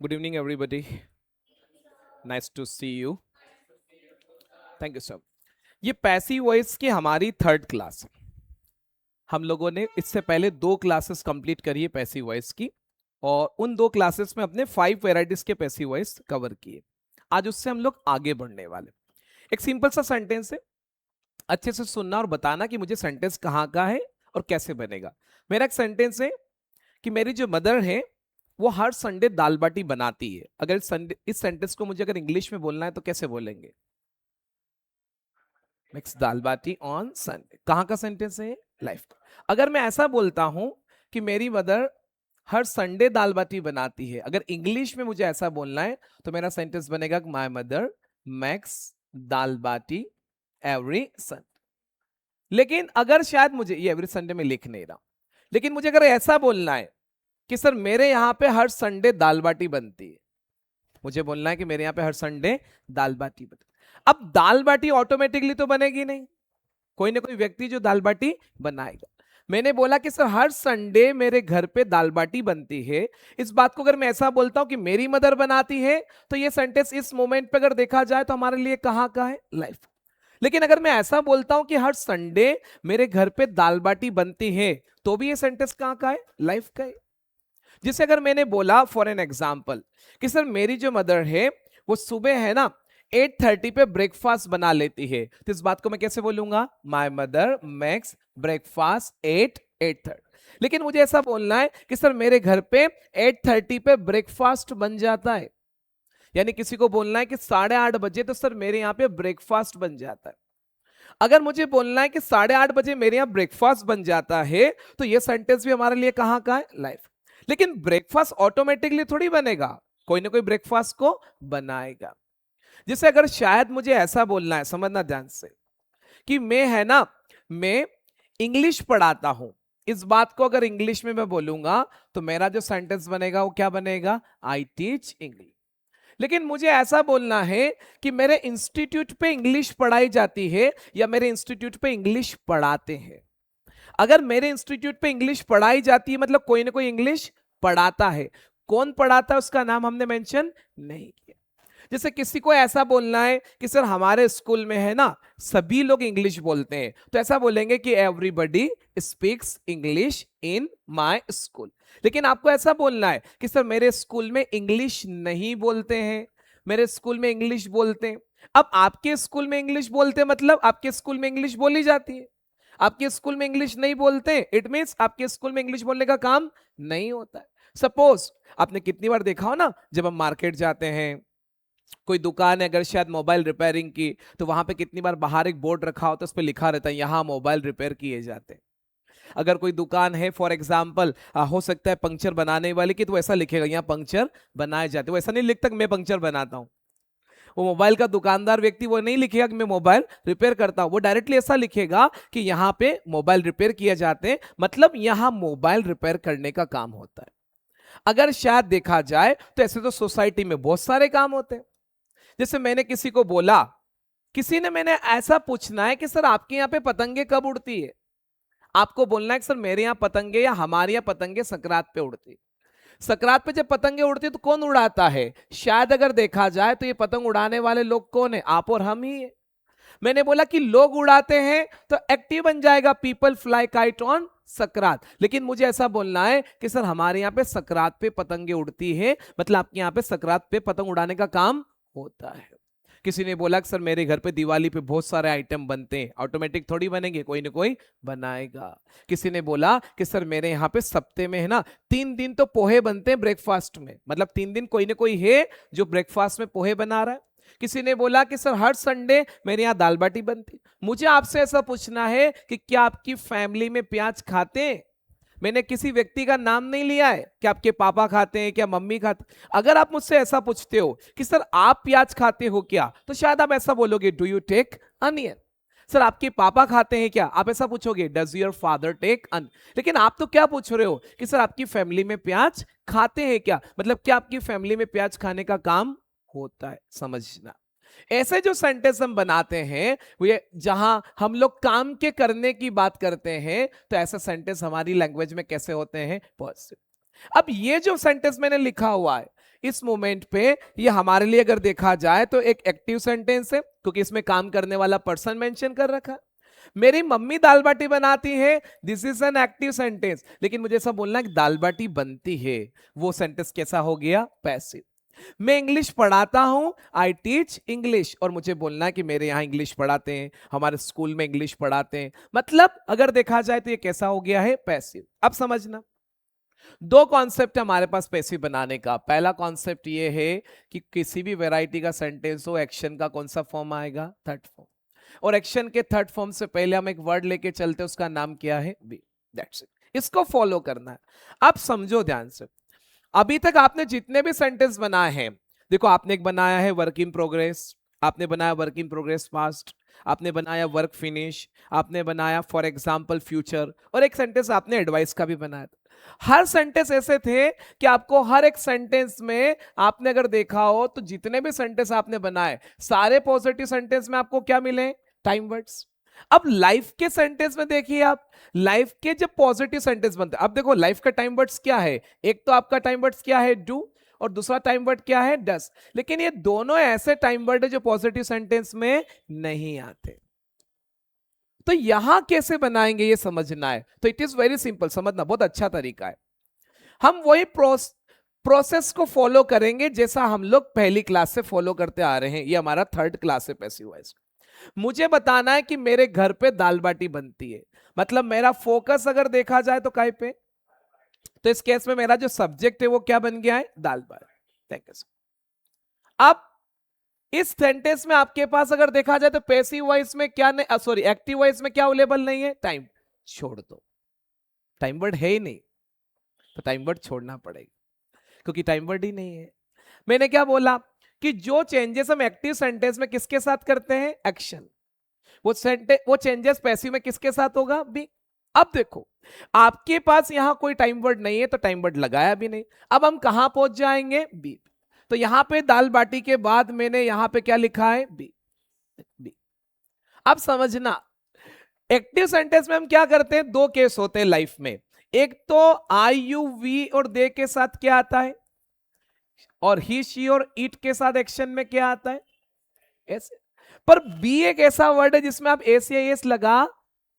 Good evening, everybody. Nice to see you. Thank you, sir. ये passive voice की हमारी third class है। हम लोगों ने इससे पहले 2 क्लासेस कंप्लीट करी है पैसिव वॉइस की, और उन 2 क्लासेस में अपने 5 वेराइटीज के पैसिव वॉइस कवर किए। आज उससे हम लोग आगे बढ़ने वाले। एक सिंपल सा सेंटेंस है, अच्छे से सुनना और बताना कि मुझे सेंटेंस कहाँ का है और कैसे बनेगा। मेरा एक सेंटेंस है कि मेरी जो मदर है वो हर संडे दाल बाटी बनाती है। अगर इस सेंटेंस को मुझे अगर इंग्लिश में बोलना है तो कैसे बोलेंगे? Mix dal bati on Sunday. कहाँ का सेंटेंस है? लाइफ का। अगर मैं ऐसा बोलता हूं कि मेरी मदर हर संडे दाल बाटी बनाती है, अगर इंग्लिश में मुझे ऐसा बोलना है तो मेरा सेंटेंस बनेगा my mother makes dal bati every Sunday. लेकिन अगर शायद मुझे ये एवरी संडे में लिख नहीं रहा, लेकिन मुझे अगर ऐसा बोलना है कि सर मेरे यहां पे हर संडे दाल बाटी बनती है, मुझे बोलना है कि मेरे यहां पे हर संडे दाल बाटी बनती है। अब दाल बाटी ऑटोमेटिकली तो बनेगी नहीं, कोई ना कोई व्यक्ति जो दाल बाटी बनाएगा। मैंने बोला कि सर हर संडे मेरे घर पे दाल बाटी बनती है। इस बात को अगर मैं ऐसा बोलता हूं कि मेरी मदर बनाती है, तो ये सेंटेंस इस मोमेंट पे अगर देखा जाए तो हमारे लिए कहां का है? लाइफ। लेकिन अगर मैं ऐसा बोलता हूं कि हर संडे मेरे घर पे दाल बाटी बनती है, तो भी ये सेंटेंस कहां का है? लाइफ का है। जिसे अगर मैंने बोला फॉर एन एग्जाम्पल कि सर मेरी जो मदर है वो सुबह है ना 8:30 पे ब्रेकफास्ट बना लेती है, तो इस बात को मैं कैसे बोलूंगा? My mother makes breakfast 8:30। लेकिन मुझे ऐसा बोलना है कि सर मेरे घर पे 8:30 पे ब्रेकफास्ट बन जाता है, यानी किसी को बोलना है कि 8:30 बजे तो सर मेरे यहाँ पे ब्रेकफास्ट बन जाता है। अगर मुझे बोलना है कि 8:30 बजे मेरे यहाँ ब्रेकफास्ट बन जाता है, तो ये सेंटेंस भी हमारे लिए कहाँ का है? लाइफ। लेकिन ब्रेकफास्ट ऑटोमेटिकली थोड़ी बनेगा, कोई ना कोई ब्रेकफास्ट को बनाएगा। जैसे अगर शायद मुझे ऐसा बोलना है, समझना ध्यान से, कि मैं इंग्लिश पढ़ाता हूं। इस बात को अगर इंग्लिश में मैं बोलूंगा तो मेरा जो सेंटेंस बनेगा वो क्या बनेगा? I teach English. लेकिन मुझे ऐसा बोलना है कि मेरे इंस्टीट्यूट पे इंग्लिश पढ़ाई जाती है या मेरे इंस्टीट्यूट पे इंग्लिश पढ़ाते हैं। अगर मेरे इंस्टीट्यूट पे इंग्लिश पढ़ाई जाती है मतलब कोई ना कोई इंग्लिश पढ़ाता है। कौन पढ़ाता है उसका नाम हमने मेंशन नहीं किया। जैसे किसी को ऐसा बोलना है कि सर हमारे स्कूल में है ना सभी लोग इंग्लिश बोलते हैं, तो ऐसा बोलेंगे कि everybody speaks English in my school. लेकिन आपको ऐसा बोलना है कि सर मेरे स्कूल में इंग्लिश नहीं बोलते हैं, मेरे स्कूल में इंग्लिश बोलते हैं। अब आपके स्कूल में इंग्लिश बोलते हैं मतलब आपके स्कूल में इंग्लिश बोली जाती है। आपके स्कूल में इंग्लिश नहीं बोलते, इट मींस आपके स्कूल में इंग्लिश बोलने का काम नहीं होता है। सपोज आपने कितनी बार देखा हो ना, जब हम मार्केट जाते हैं, कोई दुकान है अगर शायद मोबाइल रिपेयरिंग की, तो वहां पे कितनी बार बाहर एक बोर्ड रखा होता है, उस पर लिखा रहता है यहाँ मोबाइल रिपेयर किए जाते हैं। अगर कोई दुकान है फॉर एग्जाम्पल हो सकता है पंक्चर बनाने वाले की, तो ऐसा लिखेगा यहाँ पंक्चर बनाए जाते। वो ऐसा नहीं लिखता कि मैं पंक्चर बनाता हूँ। वो मोबाइल का दुकानदार व्यक्ति वो नहीं लिखेगा कि मैं मोबाइल रिपेयर करता हूं, वो डायरेक्टली ऐसा लिखेगा कि यहाँ पे मोबाइल रिपेयर किए जाते हैं, मतलब यहाँ मोबाइल रिपेयर करने का काम होता है। अगर शायद देखा जाए तो ऐसे तो सोसाइटी में बहुत सारे काम होते हैं। जैसे मैंने किसी को बोला, मैंने ऐसा पूछना है कि सर आपके यहाँ पे पतंगे कब उड़ती है? आपको बोलना है कि सर मेरे यहाँ पतंगे या हमारे यहाँ पतंगे संक्रांत पे उड़ती है। संक्रांत पे जब पतंगे उड़ती है तो कौन उड़ाता है? शायद अगर देखा जाए तो ये पतंग उड़ाने वाले लोग कौन है? आप और हम ही है। मैंने बोला कि लोग उड़ाते हैं तो एक्टिव बन जाएगा पीपल फ्लाई काइट ऑन संक्रांत। लेकिन मुझे ऐसा बोलना है कि सर हमारे यहाँ पे संक्रांत पे पतंगे उड़ती है, मतलब आपके यहाँ पे संक्रांत पे पतंग उड़ाने का काम होता है। किसी ने बोला कि सर मेरे घर पे दिवाली पे बहुत सारे आइटम बनते हैं, ऑटोमेटिक थोड़ी बनेंगे, कोई ना कोई बनाएगा। किसी ने बोला कि सर मेरे यहाँ पे सप्ते में है ना 3 दिन तो पोहे बनते हैं ब्रेकफास्ट में, मतलब 3 दिन कोई ना कोई है जो ब्रेकफास्ट में पोहे बना रहा है। किसी ने बोला कि सर हर संडे मेरे यहाँ दाल बाटी बनती। मुझे आपसे ऐसा पूछना है कि क्या आपकी फैमिली में प्याज खाते हैं? मैंने किसी व्यक्ति का नाम नहीं लिया है कि आपके पापा खाते हैं क्या मम्मी खाते। अगर आप मुझसे ऐसा पूछते हो कि सर आप प्याज खाते हो क्या, तो शायद आप ऐसा बोलोगे do you take onion. Sir आपके पापा खाते हैं क्या, आप ऐसा पूछोगे does your father take on. लेकिन आप तो क्या पूछ रहे हो कि सर आपकी फैमिली में प्याज खाते हैं क्या, मतलब क्या आपकी फैमिली में प्याज खाने का काम होता है। समझना, ऐसे जो सेंटेंस हम बनाते हैं वो ये जहां हम लोग काम के करने की बात करते हैं, तो ऐसे सेंटेंस हमारी लैंग्वेज में कैसे होते हैं? पॉजिटिव। अब ये जो सेंटेंस मैंने लिखा हुआ है, इस मोमेंट पे ये हमारे लिए अगर देखा जाए तो एक एक्टिव सेंटेंस है, क्योंकि इसमें काम करने वाला पर्सन मेंशन कर रखा। मेरी मम्मी दाल बाटी बनाती है, this is an active sentence, लेकिन मुझे ऐसा बोलना है कि दाल बाटी बनती है, वो सेंटेंस कैसा हो गया? पैसिव। मैं इंग्लिश पढ़ाता हूं, आई टीच इंग्लिश, और मुझे बोलना है कि मेरे यहां इंग्लिश पढ़ाते हैं, हमारे स्कूल में इंग्लिश पढ़ाते हैं, मतलब अगर देखा जाए तो ये कैसा हो गया है? पैसिव। अब समझना, दो कॉन्सेप्ट हमारे पास पैसिव बनाने का। पहला कॉन्सेप्ट ये है कि किसी भी वैरायटी का सेंटेंस हो, एक्शन का कौन सा फॉर्म आएगा? Third form. और एक्शन के थर्ड फॉर्म से पहले हम एक वर्ड लेके चलते हैं, उसका नाम क्या है? बी। That's it. इसको फॉलो करना है। अब समझो ध्यान से, अभी तक आपने जितने भी सेंटेंस बनाए हैं, देखो आपने एक बनाया है वर्क इन प्रोग्रेस, आपने बनाया वर्क इन प्रोग्रेस पास्ट, आपने बनाया वर्क फिनिश, आपने बनाया फॉर एग्जाम्पल फ्यूचर, और एक सेंटेंस आपने एडवाइस का भी बनाया था। हर सेंटेंस ऐसे थे कि आपको हर एक सेंटेंस में, आपने अगर देखा हो तो जितने भी सेंटेंस आपने बनाए, सारे पॉजिटिव सेंटेंस में आपको क्या मिले? Time words. अब लाइफ के सेंटेंस में देखिए आप, लाइफ के जब पॉजिटिव सेंटेंस बनते हैं, अब देखो लाइफ का टाइम वर्ड्स क्या है? एक तो आपका टाइम वर्ड्स क्या है? डू, और दूसरा टाइम वर्ड क्या है? डस। लेकिन ये दोनों ऐसे टाइम वर्ड है जो पॉजिटिव सेंटेंस में नहीं आते। तो यहां कैसे बनाएंगे ये समझना है। तो इट इज वेरी सिंपल, समझना बहुत अच्छा तरीका है। हम वही प्रोसेस को फॉलो करेंगे जैसा हम लोग पहली क्लास से फॉलो करते आ रहे हैं। ये हमारा थर्ड क्लास है पैसिव वॉइस। मुझे बताना है कि मेरे घर पे दाल बाटी बनती है, मतलब मेरा फोकस अगर देखा जाए तो काय पे? तो इस केस में मेरा जो सब्जेक्ट है वो क्या बन गया है? दाल बाटी। Thank you. अब इस सेंटेंस में आपके पास अगर देखा जाए तो पैसिव वॉइस में क्या नहीं, सॉरी एक्टिव वॉइस में क्या अवेलेबल नहीं है? टाइम। छोड़ दो, टाइम वर्ड है ही नहीं, तो टाइम वर्ड छोड़ना पड़ेगा, क्योंकि टाइम वर्ड ही नहीं है। मैंने क्या बोला कि जो चेंजेस हम एक्टिव सेंटेंस में किसके साथ करते हैं? एक्शन। वो चेंजेस पैसिव में किसके साथ होगा? बी। अब देखो, आपके पास यहां कोई टाइम वर्ड नहीं है तो टाइम वर्ड लगाया भी नहीं। अब हम कहां पहुंच जाएंगे? बी। तो यहां पे दाल बाटी के बाद मैंने यहां पे क्या लिखा है? बी। बी। अब समझना, एक्टिव सेंटेंस में हम क्या करते हैं? दो केस होते हैं लाइफ में। एक तो आई यू वी और दे के साथ क्या आता है, और ही शी और इट के साथ एक्शन में क्या आता है? ऐसे। पर बी एक ऐसा वर्ड है जिसमें आप एस या एस लगा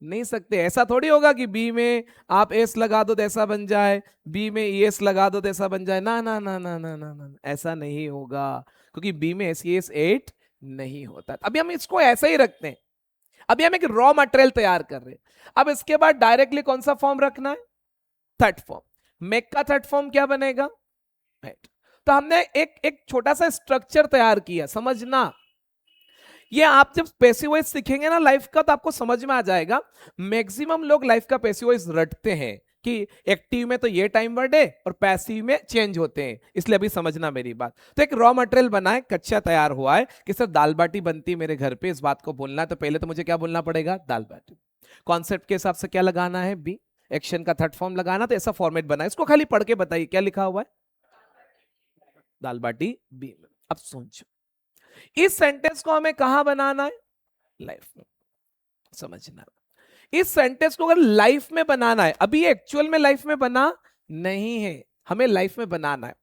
नहीं सकते। ऐसा थोड़ी होगा कि बी में आप एस लगा दो तो ऐसा बन जाए, बी में एस लगा दो तो ऐसा बन जाए। ना ना ना ना ना ना ना, ऐसा नहीं होगा, क्योंकि बी में एस एस एट नहीं होता। अभी हम इसको ऐसा ही रखते हैं। अभी हम एक रॉ मटेरियल तैयार कर रहे हैं। अब इसके बाद डायरेक्टली कौन सा फॉर्म रखना है? Third form. मेक का थर्ड फॉर्म क्या बनेगा? राइट। तो हमने एक एक छोटा सा स्ट्रक्चर तैयार किया, समझना। ये आप जब पैसिव वॉइस सीखेंगे ना लाइफ का, तो आपको समझ में आ जाएगा। मैक्सिमम लोग लाइफ का पैसिव वॉइस रटते हैं कि एक्टिव में तो ये टाइम वर्ड है और पैसिव में चेंज होते हैं, इसलिए अभी समझना मेरी बात। तो एक रॉ मटेरियल बना है, कच्चा तैयार हुआ है कि सर दाल बाटी बनती मेरे घर पे, इस बात को बोलना है, तो पहले तो मुझे क्या बोलना पड़ेगा? दाल बाटी। कॉन्सेप्ट के हिसाब से क्या लगाना है? बी। एक्शन का थर्ड फॉर्म लगाना, तो ऐसा फॉर्मेट बना है। इसको खाली पढ़ के बताइए क्या लिखा हुआ है? दाल बाटी बी। अब सोचो, इस सेंटेंस को हमें कहां बनाना है? लाइफ में। समझना, इस सेंटेंस को अगर लाइफ में बनाना है, अभी एक्चुअल में लाइफ में बना नहीं है, हमें लाइफ में बनाना है।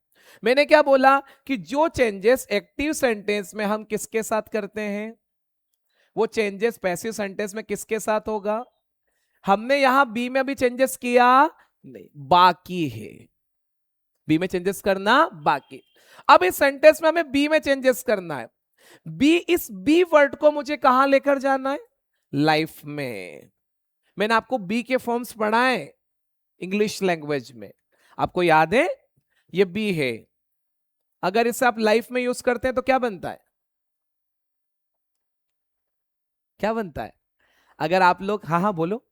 मैंने क्या बोला कि जो चेंजेस एक्टिव सेंटेंस में हम किसके साथ करते हैं, वो चेंजेस पैसिव सेंटेंस में किसके साथ होगा? हमने यहां बी में अभी चेंजेस किया नहीं, बाकी है। बी में चेंजेस करना बाकी। अब इस सेंटेंस में हमें बी में चेंजेस करना है। बी, इस बी वर्ड को मुझे कहां लेकर जाना है? लाइफ में। मैंने आपको बी के फॉर्म्स पढ़ाए इंग्लिश लैंग्वेज में, आपको याद है? ये बी है। अगर इसे आप लाइफ में यूज करते हैं तो क्या बनता है? क्या बनता है? अगर आप लोग, हाँ हाँ बोलो,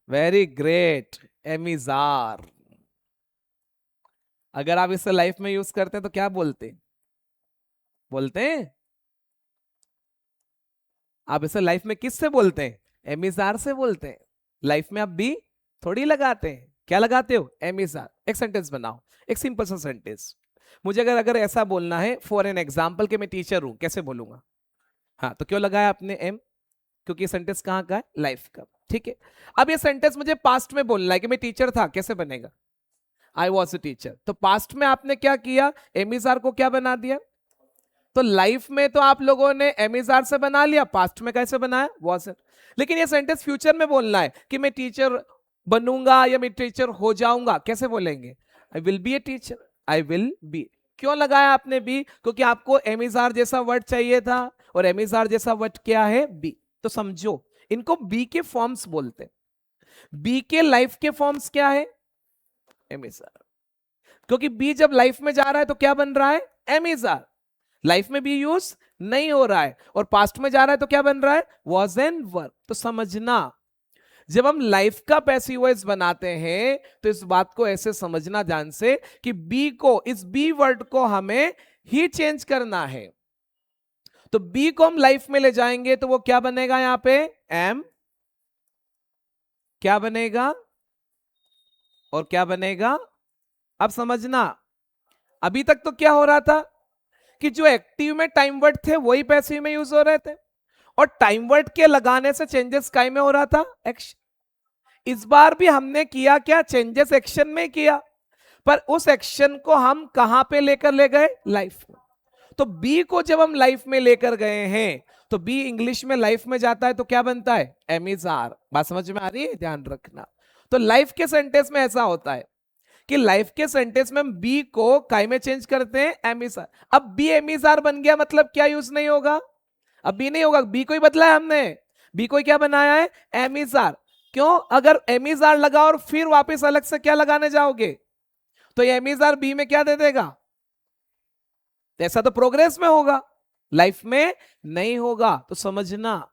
वेरी ग्रेट, एमिजार। अगर आप इसे लाइफ में यूज करते हैं तो क्या बोलते हैं? बोलते हैं, आप इसे लाइफ में किससे बोलते हैं? एमिजार से बोलते हैं। लाइफ में आप बी थोड़ी लगाते हैं। क्या लगाते हो? एमिजार। एक सेंटेंस बनाओ, एक सिंपल सा सेंटेंस। मुझे अगर ऐसा बोलना है, फॉर एन एग्जाम्पल कि मैं टीचर हूं, कैसे बोलूंगा? हाँ, तो क्यों लगाया आपने एम? क्योंकि ये सेंटेंस कहां का है? लाइफ का। ठीक है। अब ये सेंटेंस मुझे पास्ट में बोलना है कि मैं टीचर था, कैसे बनेगा? I was a teacher. तो पास्ट में आपने क्या किया, एम इज आर को क्या बना दिया। तो लाइफ में तो आप लोगों ने एम इज आर से बना लिया, पास्ट में कैसे बनाया, वॉज। लेकिन ये सेंटेंस फ्यूचर में बोलना है कि मैं टीचर बनूंगा या मैं टीचर हो जाऊंगा, कैसे बोलेंगे, आई will B a teacher, I will B. क्यों लगाया आपने बी, क्योंकि आपको एम इज आर जैसा वर्ड चाहिए था, और एम इज आर जैसा वर्ड क्या है, बी। तो समझो इनको बी के फॉर्म्स बोलते हैं। बी के लाइफ के फॉर्म्स क्या है, एम इज आर। क्योंकि बी जब लाइफ में जा रहा है तो क्या बन रहा है, एम इज आर। लाइफ में भी यूज नहीं हो रहा है, और पास्ट में जा रहा है तो क्या बन रहा है, वॉज एंड वर्ब। तो समझना, जब हम लाइफ का पैसिव वॉइस बनाते हैं तो इस बात को ऐसे समझना ध्यान से कि बी को, इस बी वर्ड को हमें ही चेंज करना है। तो बी को हम लाइफ में ले जाएंगे तो वो क्या बनेगा, यहां पे एम, क्या बनेगा और क्या बनेगा। अब समझना, अभी तक तो क्या हो रहा था कि जो एक्टिव में टाइम वर्ड थे वही पैसिव में यूज हो रहे थे, और टाइम वर्ड के लगाने से चेंजेस काय में हो रहा था, एक्शन। इस बार भी हमने किया क्या, चेंजेस एक्शन में किया, पर उस एक्शन को हम कहां पे लेकर ले गए, लाइफ में। तो बी को जब हम लाइफ में लेकर गए हैं तो बी इंग्लिश में लाइफ में जाता है तो क्या बनता है, एम इज आर। बात समझ में आ रही है, ध्यान रखना। तो लाइफ के सेंटेंस में ऐसा होता है कि लाइफ के सेंटेंस में हम बी को काय में चेंज करते हैं, एम इज आर। अब बी एम इज आर बन गया, मतलब क्या यूज नहीं होगा, अब बी नहीं होगा, बी को ही बदला है हमने, बी को ही क्या बनाया है, एम इज आर। क्यों, अगर एम इज आर लगा और फिर वापस अलग से क्या लगाने जाओगे तो ये एम इज आर बी में क्या दे देगा, ऐसा तो प्रोग्रेस में होगा, लाइफ में नहीं होगा। तो समझना,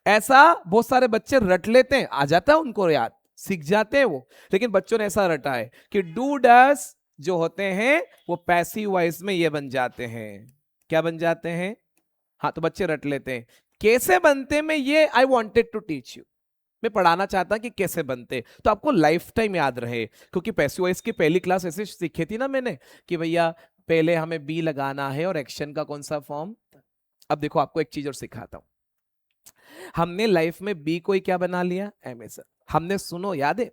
ऐसा बहुत सारे बच्चे रट लेते हैं, आ जाता है उनको याद, सीख जाते हैं वो, लेकिन बच्चों ने ऐसा रटा है कि डू डस जो होते हैं वो पैसिव वॉइस में ये बन जाते हैं, क्या बन जाते हैं, हाँ। तो बच्चे रट लेते हैं, कैसे बनते में ये I wanted to teach you, मैं पढ़ाना चाहता कि कैसे बनते, तो आपको लाइफ टाइम याद रहे। क्योंकि पैसिव वॉइस की पहली क्लास ऐसे सीखी थी ना मैंने कि भैया पहले हमें बी लगाना है और एक्शन का कौन सा फॉर्म। अब देखो आपको एक चीज और सिखाता हूं, हमने लाइफ में बी को ही क्या बना लिया, एम इज आर। हमने, सुनो याद है,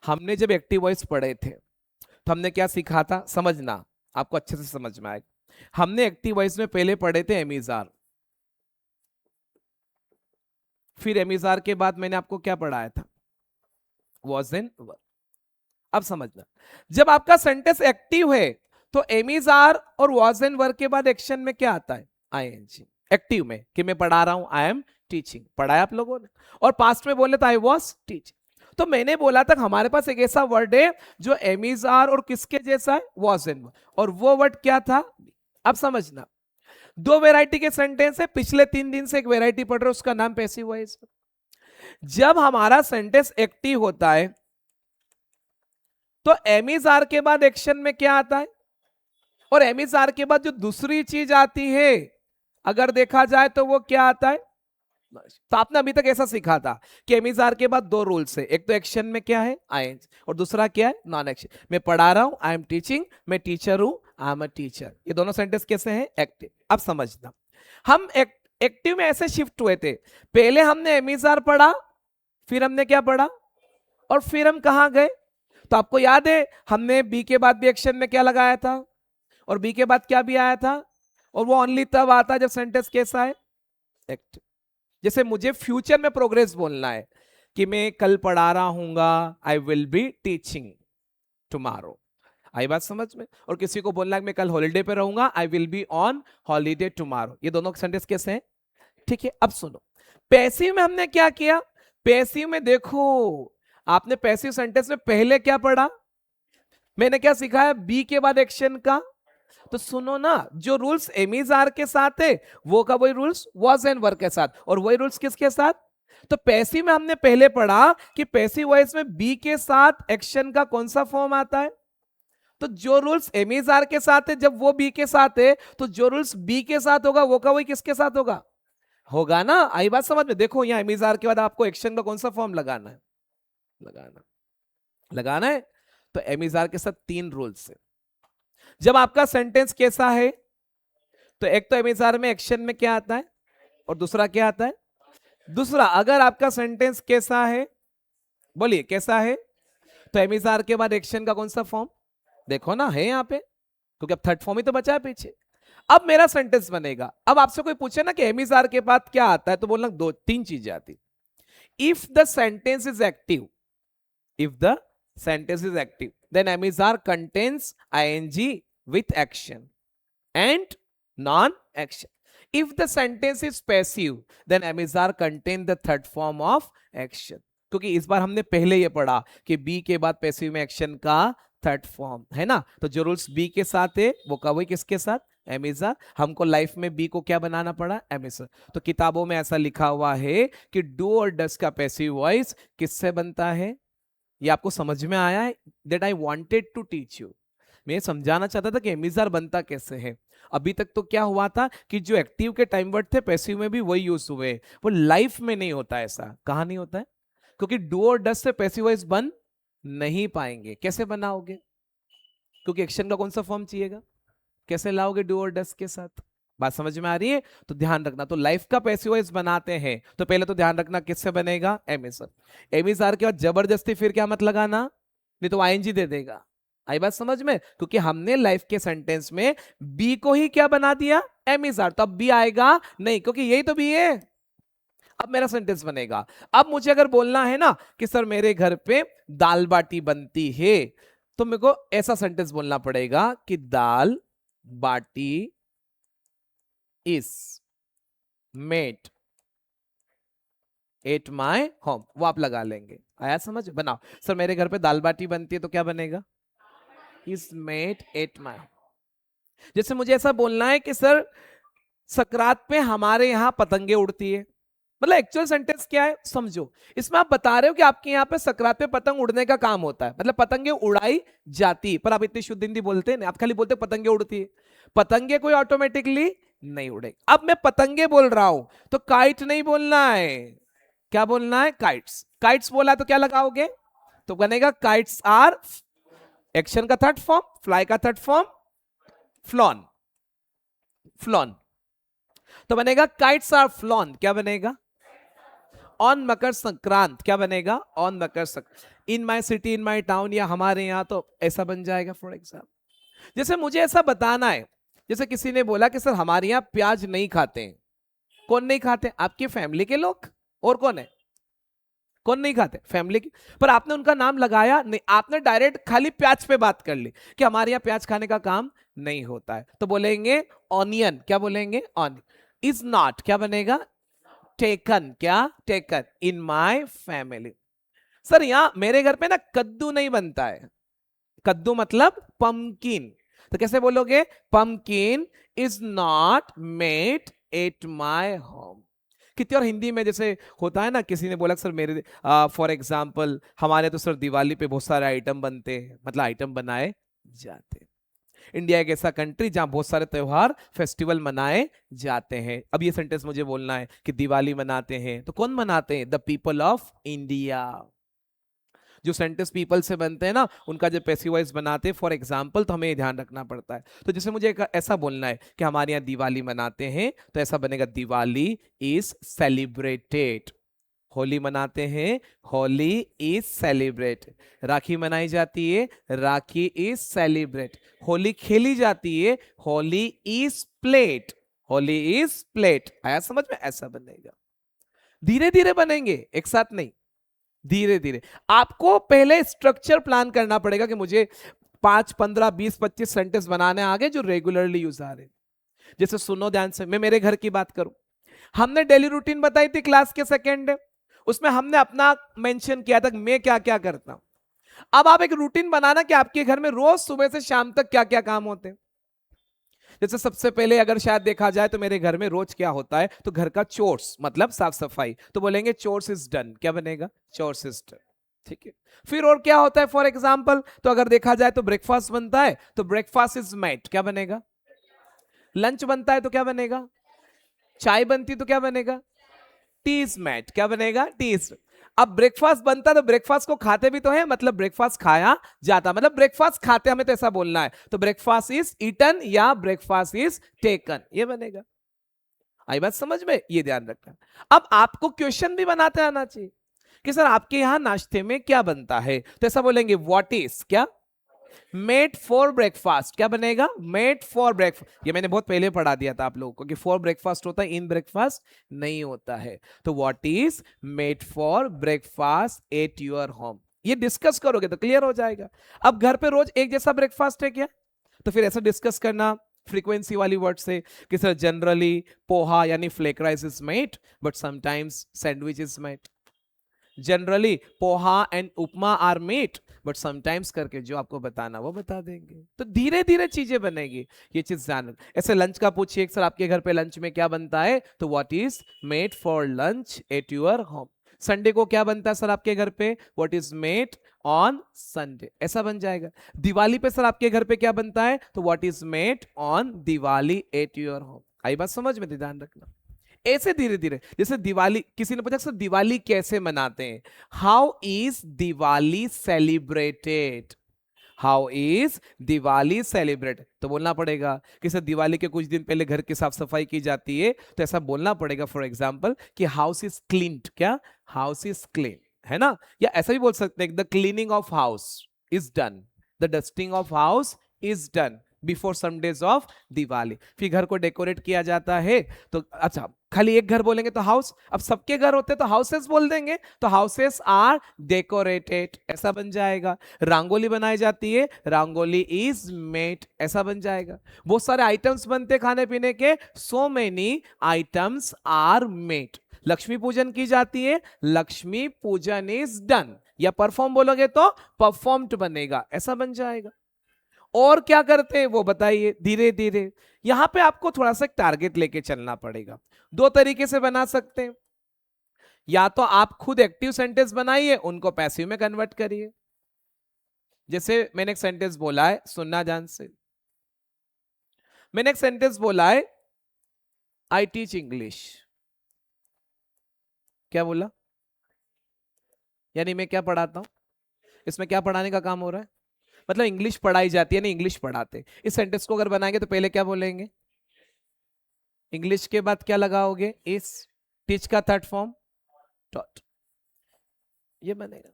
हमने जब एक्टिव वॉइस पढ़े थे तो हमने क्या सीखा था, समझना आपको अच्छे से समझ में आएगा। हमने एक्टिव वॉइस में पहले पढ़े थे एम इज आर, फिर एम इज आर के बाद मैंने आपको क्या पढ़ाया था, वॉज एंड वर। अब समझना, जब आपका सेंटेंस एक्टिव है तो एम इज आर और वॉज एंड वर के बाद एक्शन में क्या आता है, आईएनजी। एक्टिव में कि मैं पढ़ा रहा हूं, आई एम टीचिंग, पढ़ाया आप लोगों ने, और पास्ट में बोले तो आई वॉज टीचिंग। तो मैंने बोला था हमारे पास एक ऐसा वर्ड है जो एम इज आर और किसके जैसा है, वॉज एंड वर, और वो वर्ड क्या था। अब समझना, दो वैरायटी के सेंटेंस है, पिछले 3 दिन से एक वैरायटी पढ़ रहे हो, उसका नाम पैसिव वॉइस। जब हमारा सेंटेंस एक्टिव होता है तो एम इज आर के बाद एक्शन में क्या आता है, और एम इज आर के बाद जो दूसरी चीज आती है अगर देखा जाए तो वो क्या आता है। तो आपने अभी तक ऐसा सीखा था कि एम इज आर के बाद 2 रूल्स है, एक तो एक्शन में क्या है, आई, और दूसरा क्या है, नॉन एक्शन। मैं पढ़ा रहा हूं, आई एम टीचिंग, मैं टीचर हूं, आई एम अ टीचर। ये दोनों सेंटेंस कैसे हैं, एक्टिव। अब समझना, हम एक्टिव में ऐसे शिफ्ट हुए थे, पहले हमने एम इज आर पढ़ा, फिर हमने क्या पढ़ा, और फिर हम कहां गए। तो आपको याद है हमने बी के बाद भी एक्शन में क्या लगाया था, और बी के बाद क्या भी आया था, और वो ओनली तब आता है जब सेंटेंस कैसा है, एक्टिव। जैसे मुझे फ्यूचर में प्रोग्रेस बोलना है कि मैं कल पढ़ा रहा हूंगा, I will be teaching tomorrow, आई बात समझ में। और किसी को बोलना है कि मैं कल हॉलीडे पे रहूंगा, आई will be on holiday tomorrow. ये दोनों सेंटेंस कैसे हैं, ठीक है। अब सुनो, पैसिव में हमने क्या किया, पैसिव में देखो, आपने पैसिव सेंटेंस में पहले क्या पढ़ा, मैंने क्या सिखाया, बी के बाद एक्शन का। तो सुनो ना, जो रूल्स एम इज आर के साथ है वो का वही रूल्स वॉज एंड वर के साथ, और वही रूल्स किसके साथ। तो पैसिव में हमने पहले पढ़ा कि पैसिव वॉइस में बी के साथ एक्शन का कौन सा फॉर्म आता है। तो जो रूल्स एम इज आर के साथ है जब वो बी के साथ है, तो जो रूल्स बी के साथ होगा वो का वही किसके साथ होगा, होगा ना। आई बात समझ में। देखो यहाँ एम इज आर के बाद आपको एक्शन का कौन सा फॉर्म लगाना है, लगाना है। तो एम इज आर के साथ 3 रूल्स है। जब आपका सेंटेंस कैसा है, तो एक तो एम इज आर में एक्शन में क्या आता है, और दूसरा क्या आता है, दूसरा अगर आपका सेंटेंस कैसा है, बोलिए कैसा है, तो एम इज आर के बाद एक्शन का कौन सा फॉर्म देखो ना है यहाँ पे, क्योंकि अब थर्ड फॉर्म ही तो बचा है पीछे। अब मेरा सेंटेंस बनेगा, अब आपसे कोई पूछे ना कि एम इज आर के बाद क्या आता है, तो बोलना दो तीन चीजें आती। If the sentence is active, if the sentence is active, then am is are contains ing with action and non-action. If the sentence is passive, then am is are contain the third form of action. क्योंकि इस बार हमने पहले ये पढ़ा कि B के बाद passive में एक्शन का थर्ड फॉर्म है ना, तो जो रूल्स बी के साथ है वो का वही किसके साथ, एम इज आर। हमको लाइफ में बी को क्या बनाना पड़ा, एम इज आर। तो किताबों में ऐसा लिखा हुआ है कि डू और डस का पैसिव वॉइस किससे बनता है। ये आपको समझ में आया है, that I wanted to teach you. मैं समझाना चाहता था कि एमिजार बनता कैसे है। अभी तक तो क्या हुआ था कि जो एक्टिव के टाइम वर्ड थे पैसिव में भी वही यूज हुए, वो लाइफ में नहीं होता। ऐसा कहाँ नहीं होता है, क्योंकि डू और डस से पैसिव वॉइस बन नहीं पाएंगे। कैसे बनाओगे, क्योंकि एक्शन का कौन सा फॉर्म चाहिएगा, कैसे लाओगे डू और डस के साथ। बात समझ में आ रही है, तो ध्यान रखना। तो लाइफ का पैसिव वॉइस बनाते हैं तो पहले तो ध्यान रखना किससे बनेगा, am is are. Am is are के बाद जबरदस्ती फिर क्या मत लगाना, नहीं तो आईएनजी दे देगा। आई बात समझ में, क्योंकि हमने लाइफ के सेंटेंस में बी को ही क्या बना दिया, एम इज आर, तो अब बी आएगा नहीं, क्योंकि यही तो बी है। अब मेरा सेंटेंस बनेगा। अब मुझे अगर बोलना है ना कि सर मेरे घर पे दाल बाटी बनती है, तो मेरे को ऐसा सेंटेंस बोलना पड़ेगा कि दाल बाटी is made at my home। वो आप लगा लेंगे, आया समझ। बनाओ, सर मेरे घर पे दाल बाटी बनती है, तो क्या बनेगा, is made at my home। जैसे मुझे ऐसा बोलना है कि सर सकरात पे हमारे यहाँ पतंगे उड़ती है, मतलब एक्चुअल सेंटेंस क्या है समझो। इसमें आप बता रहे हो कि आपके यहाँ पे सकरात पे पतंग उड़ने का काम होता है, मतलब पतंगे उड़ाई जाती, पर आप इतनी शुद्ध हिंदी बोलते हैं, आप खाली बोलते पतंगे उड़ती है। पतंगे कोई ऑटोमेटिकली नहीं उड़ेगी। अब मैं पतंगे बोल रहा हूं तो काइट नहीं बोलना है, क्या बोलना है, काइट्स। काइट्स बोला तो क्या लगाओगे, तो बनेगा काइट्स आर, एक्शन का थर्ड फॉर्म, फ्लाई का थर्ड फॉर्म फ्लॉन, फ्लॉन, तो बनेगा काइट्स आर फ्लॉन। क्या बनेगा, ऑन मकर संक्रांत, क्या बनेगा, on Makar Sankrant. In my city, in my town, या हमारे यहां, तो ऐसा बन जाएगा। फॉर एग्जाम्पल जैसे मुझे ऐसा बताना है, जैसे किसी ने बोला कि सर हमारे यहां प्याज नहीं खाते हैं। कौन नहीं खाते, आपकी फैमिली के लोग, और कौन है, कौन नहीं खाते, फैमिली की। पर आपने उनका नाम लगाया नहीं, आपने डायरेक्ट खाली प्याज पे बात कर ली कि हमारे यहाँ प्याज खाने का काम नहीं होता है, तो बोलेंगे ऑनियन। क्या बोलेंगे, ऑनियन। इज नॉट, क्या बनेगा, टेकन, क्या, taken in my family. Sir यहां मेरे घर पे ना कद्दू नहीं बनता है, कद्दू मतलब पंपकिन, तो कैसे बोलोगे, pumpkin is not made at my home. कितनी और हिंदी में जैसे होता है ना, किसी ने बोला सर मेरे फॉर एग्जाम्पल हमारे तो सर दिवाली पे बहुत सारे आइटम बनते हैं, मतलब आइटम बनाए जाते हैं। इंडिया एक ऐसा कंट्री जहां बहुत सारे त्योहार फेस्टिवल मनाए जाते हैं। अब ये सेंटेंस मुझे बोलना है कि दिवाली मनाते हैं, तो कौन मनाते हैं, द पीपल ऑफ इंडिया। जो सेंटेंस पीपल से बनते हैं ना, उनका जब पैसिव वॉइस बनाते हैं फॉर एग्जाम्पल, तो हमें ये ध्यान रखना पड़ता है। तो जैसे मुझे ऐसा बोलना है कि हमारे यहाँ दिवाली मनाते हैं, तो ऐसा बनेगा दिवाली इज सेलिब्रेटेड। होली मनाते हैं, होली इज सेलिब्रेट। राखी मनाई जाती है, राखी इज सेलिब्रेट। होली खेली जाती है, Holi is plate, Holi is plate. आया समझ में, ऐसा बनेगा। धीरे धीरे बनेंगे, एक साथ नहीं, धीरे धीरे। आपको पहले स्ट्रक्चर प्लान करना पड़ेगा कि मुझे 5, 15, 20, 25 सेंटेंस बनाने आगे जो रेगुलरली यूज आ रहे। जैसे सुनो ध्यान से, मैं मेरे घर की बात करूं, हमने डेली रूटीन बताई थी क्लास के सेकेंड डे, उसमें हमने अपना मेंशन किया था मैं क्या क्या करता हूं। अब आप एक रूटीन बनाना कि आपके घर में रोज सुबह से शाम तक क्या क्या काम होते हैं। जैसे सबसे पहले अगर शायद देखा जाए तो मेरे घर में रोज क्या होता है, तो घर का चोर्स मतलब साफ सफाई, तो बोलेंगे चोर्स इज डन। क्या बनेगा, चोर्स इज डन। ठीक है। फिर और क्या होता है, फॉर एग्जाम्पल तो अगर देखा जाए तो ब्रेकफास्ट बनता है, तो ब्रेकफास्ट इज मेड। क्या बनेगा, लंच बनता है तो क्या बनेगा, चाय बनती तो क्या बनेगा, टी इज मेड। क्या बनेगा, टी इज। अब ब्रेकफास्ट बनता तो ब्रेकफास्ट को खाते भी तो है, मतलब ब्रेकफास्ट खाया जाता, मतलब ब्रेकफास्ट खाते, हमें तो ऐसा बोलना है। तो ब्रेकफास्ट इज ईटन या ब्रेकफास्ट इज टेकन, ये बनेगा। आई बात समझ में, ये ध्यान रखना। अब आपको क्वेश्चन भी बनाते आना चाहिए कि सर आपके यहाँ नाश्ते में क्या बनता है, तो ऐसा बोलेंगे व्हाट इज क्या, मेड फॉर ब्रेकफास्ट, क्या बनेगा, मेड फॉर ब्रेकफास्ट। ये मैंने बहुत पहले पढ़ा दिया था आप लोगों को कि फॉर ब्रेकफास्ट होता है, इन ब्रेकफास्ट नहीं होता है। तो what is made for breakfast at your home, ये डिस्कस करोगे तो क्लियर हो जाएगा। अब घर पे रोज एक जैसा ब्रेकफास्ट है क्या, तो फिर ऐसा डिस्कस करना फ्रीक्वेंसी वाली वर्ड से कि सर जनरली पोहा यानी flake rice is made but sometimes sandwich is made, generally poha and upma are made but sometimes करके जो आपको बताना वो बता देंगे, तो धीरे धीरे चीजें बनेगी, ये चीज जान। ऐसे लंच का पूछिए सर आपके घर पे लंच में क्या बनता है, तो what is made for lunch eight your home. Sunday को क्या बनता है सर आपके घर पे, what is made on Sunday, ऐसा बन जाएगा। दिवाली पे सर आपके घर पे क्या बनता है, तो what is made on Diwali at your home. आई बात समझ में, ध्यान रखना। ऐसे धीरे धीरे, जैसे दिवाली, किसी ने पूछा सर दिवाली कैसे मनाते हैं, how is Diwali celebrated, how is Diwali celebrate, तो बोलना पड़ेगा कि सर दिवाली के कुछ दिन पहले घर की साफ सफाई की जाती है, तो ऐसा बोलना पड़ेगा फॉर एग्जांपल कि हाउस इज क्लीन्ड, क्या, हाउस इज क्लीन, है ना। या ऐसा भी बोल सकते हैं the cleaning of house is done, the dusting of house is done before some days of Diwali. फिर घर को डेकोरेट किया जाता है, तो अच्छा खाली एक घर बोलेंगे तो हाउस, अब सबके घर होते तो हाउसेस बोल देंगे, तो हाउसेस आर डेकोरेटेड, ऐसा बन जाएगा। रंगोली बनाई जाती है, रंगोली इज मेड, ऐसा बन जाएगा। बहुत सारे आइटम्स बनते खाने पीने के, so many items are made. Lakshmi Pujan की जाती है, लक्ष्मी पूजन इज डन, या परफॉर्म बोलोगे तो परफॉर्म्ड बनेगा, ऐसा बन जाएगा। और क्या करते हैं वो बताइए धीरे धीरे। यहां पे आपको थोड़ा सा टारगेट लेके चलना पड़ेगा। दो तरीके से बना सकते हैं, या तो आप खुद एक्टिव सेंटेंस बनाइए, उनको पैसिव में कन्वर्ट करिए। जैसे मैंने एक सेंटेंस बोला है, सुनना ध्यान से, मैंने एक सेंटेंस बोला है आई टीच इंग्लिश, क्या बोला, यानी मैं क्या पढ़ाता हूं, इसमें क्या पढ़ाने का काम हो रहा है, मतलब इंग्लिश पढ़ाई जाती है ना, इंग्लिश पढ़ाते। इस सेंटेंस को अगर बनाएंगे तो पहले क्या बोलेंगे, इंग्लिश के बाद क्या लगाओगे, इस, टीच का थर्ड फॉर्म टॉट, ये बनेगा।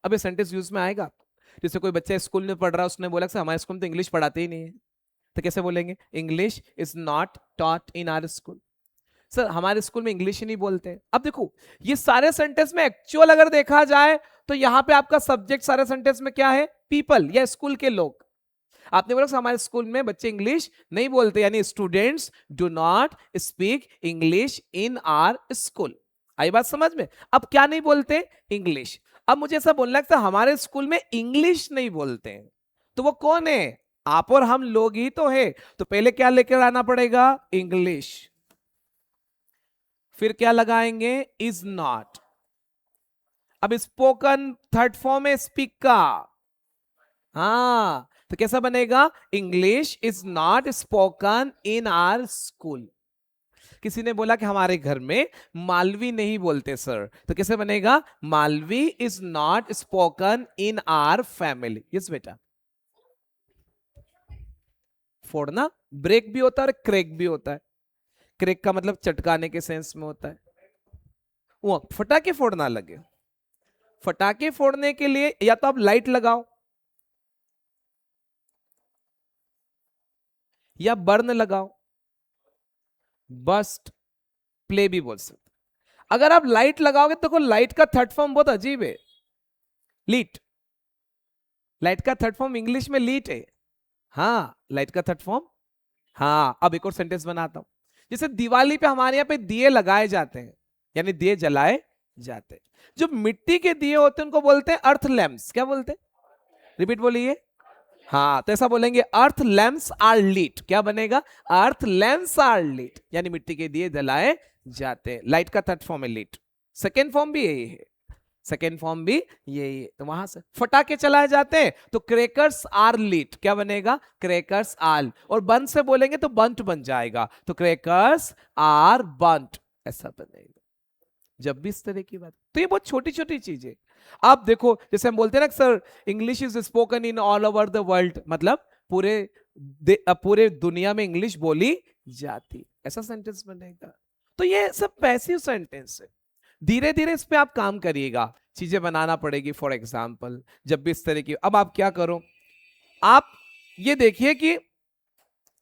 अब ये सेंटेंस यूज में आएगा। जैसे कोई बच्चा स्कूल में पढ़ रहा है, उसने बोला सर हमारे स्कूल में तो इंग्लिश पढ़ाते ही नहीं है, तो कैसे बोलेंगे, English is not taught in our school, sir हमारे स्कूल में इंग्लिश ही नहीं बोलते। अब देखो ये सारे सेंटेंस में एक्चुअल अगर देखा जाए तो यहां पे आपका सब्जेक्ट सारे सेंटेंस में क्या है, पीपल या स्कूल के लोग। आपने बोला हमारे स्कूल में बच्चे इंग्लिश नहीं बोलते, यानी students do not speak English in our school. आई बात समझ में। अब क्या नहीं बोलते, इंग्लिश। अब मुझे ऐसा बोलना है हमारे स्कूल में इंग्लिश नहीं बोलते हैं, तो वो कौन है, आप और हम लोग ही तो है। तो पहले क्या लेकर आना पड़ेगा, इंग्लिश, फिर क्या लगाएंगे, इज नॉट। अब स्पोकन थर्ड फॉर्म है स्पीक का, हाँ, तो कैसा बनेगा, English is not spoken in our school. किसी ने बोला कि हमारे घर में मालवी नहीं बोलते सर, तो कैसे बनेगा, Malvi is not spoken in our family. Yes बेटा, फोड़ना ब्रेक भी होता है और क्रेक भी होता है। क्रेक का मतलब चटकाने के सेंस में होता है, वो फटाके फोड़ना लगे। फटाके फोड़ने के लिए या तो आप लाइट लगाओ या बर्न लगाओ, बस्ट, प्ले भी बोल सकते। अगर आप लाइट लगाओगे तो लाइट का थर्ड फॉर्म बहुत अजीब है, लीट। लाइट का थर्ड फॉर्म इंग्लिश में लीट है, हाँ लाइट का थर्ड फॉर्म। हाँ अब एक और सेंटेंस बनाता हूं। जैसे दिवाली पे हमारे यहाँ पे दिए लगाए जाते हैं, यानी दिए जलाए जाते हैं। जो मिट्टी के दिए होते हैं उनको बोलते हैं अर्थ लैम्प्स, क्या बोलते हैं, रिपीट बोलिए। हाँ तो ऐसा बोलेंगे अर्थ लैम्प्स आर लीट, क्या बनेगा, अर्थ लैम्प्स आर लीट, यानी मिट्टी के दिए जलाए जाते हैं। लाइट का थर्ड फॉर्म है लीट, सेकेंड फॉर्म भी यही है, सेकेंड फॉर्म भी यही है। तो वहां से फटाके चलाए जाते हैं तो क्रैकर्स आर लीट, क्या बनेगा, क्रैकर्स आर। और बंद से बोलेंगे तो बंट बन जाएगा, तो क्रैकर्स आर बंट, ऐसा बनेगा। जब भी इस तरह की बात, तो ये बहुत छोटी छोटी चीजें। आप देखो जैसे हम बोलते हैं ना sir English is spoken in all over the world, मतलब पूरे दुनिया में इंग्लिश बोली जाती, ऐसा सेंटेंस बनेगा। तो ये सब पैसिव सेंटेंस है। धीरे धीरे इस पे आप काम करिएगा, चीजें बनाना पड़ेगी। फॉर एग्जाम्पल जब भी इस तरह की, अब आप क्या करो, आप ये देखिए कि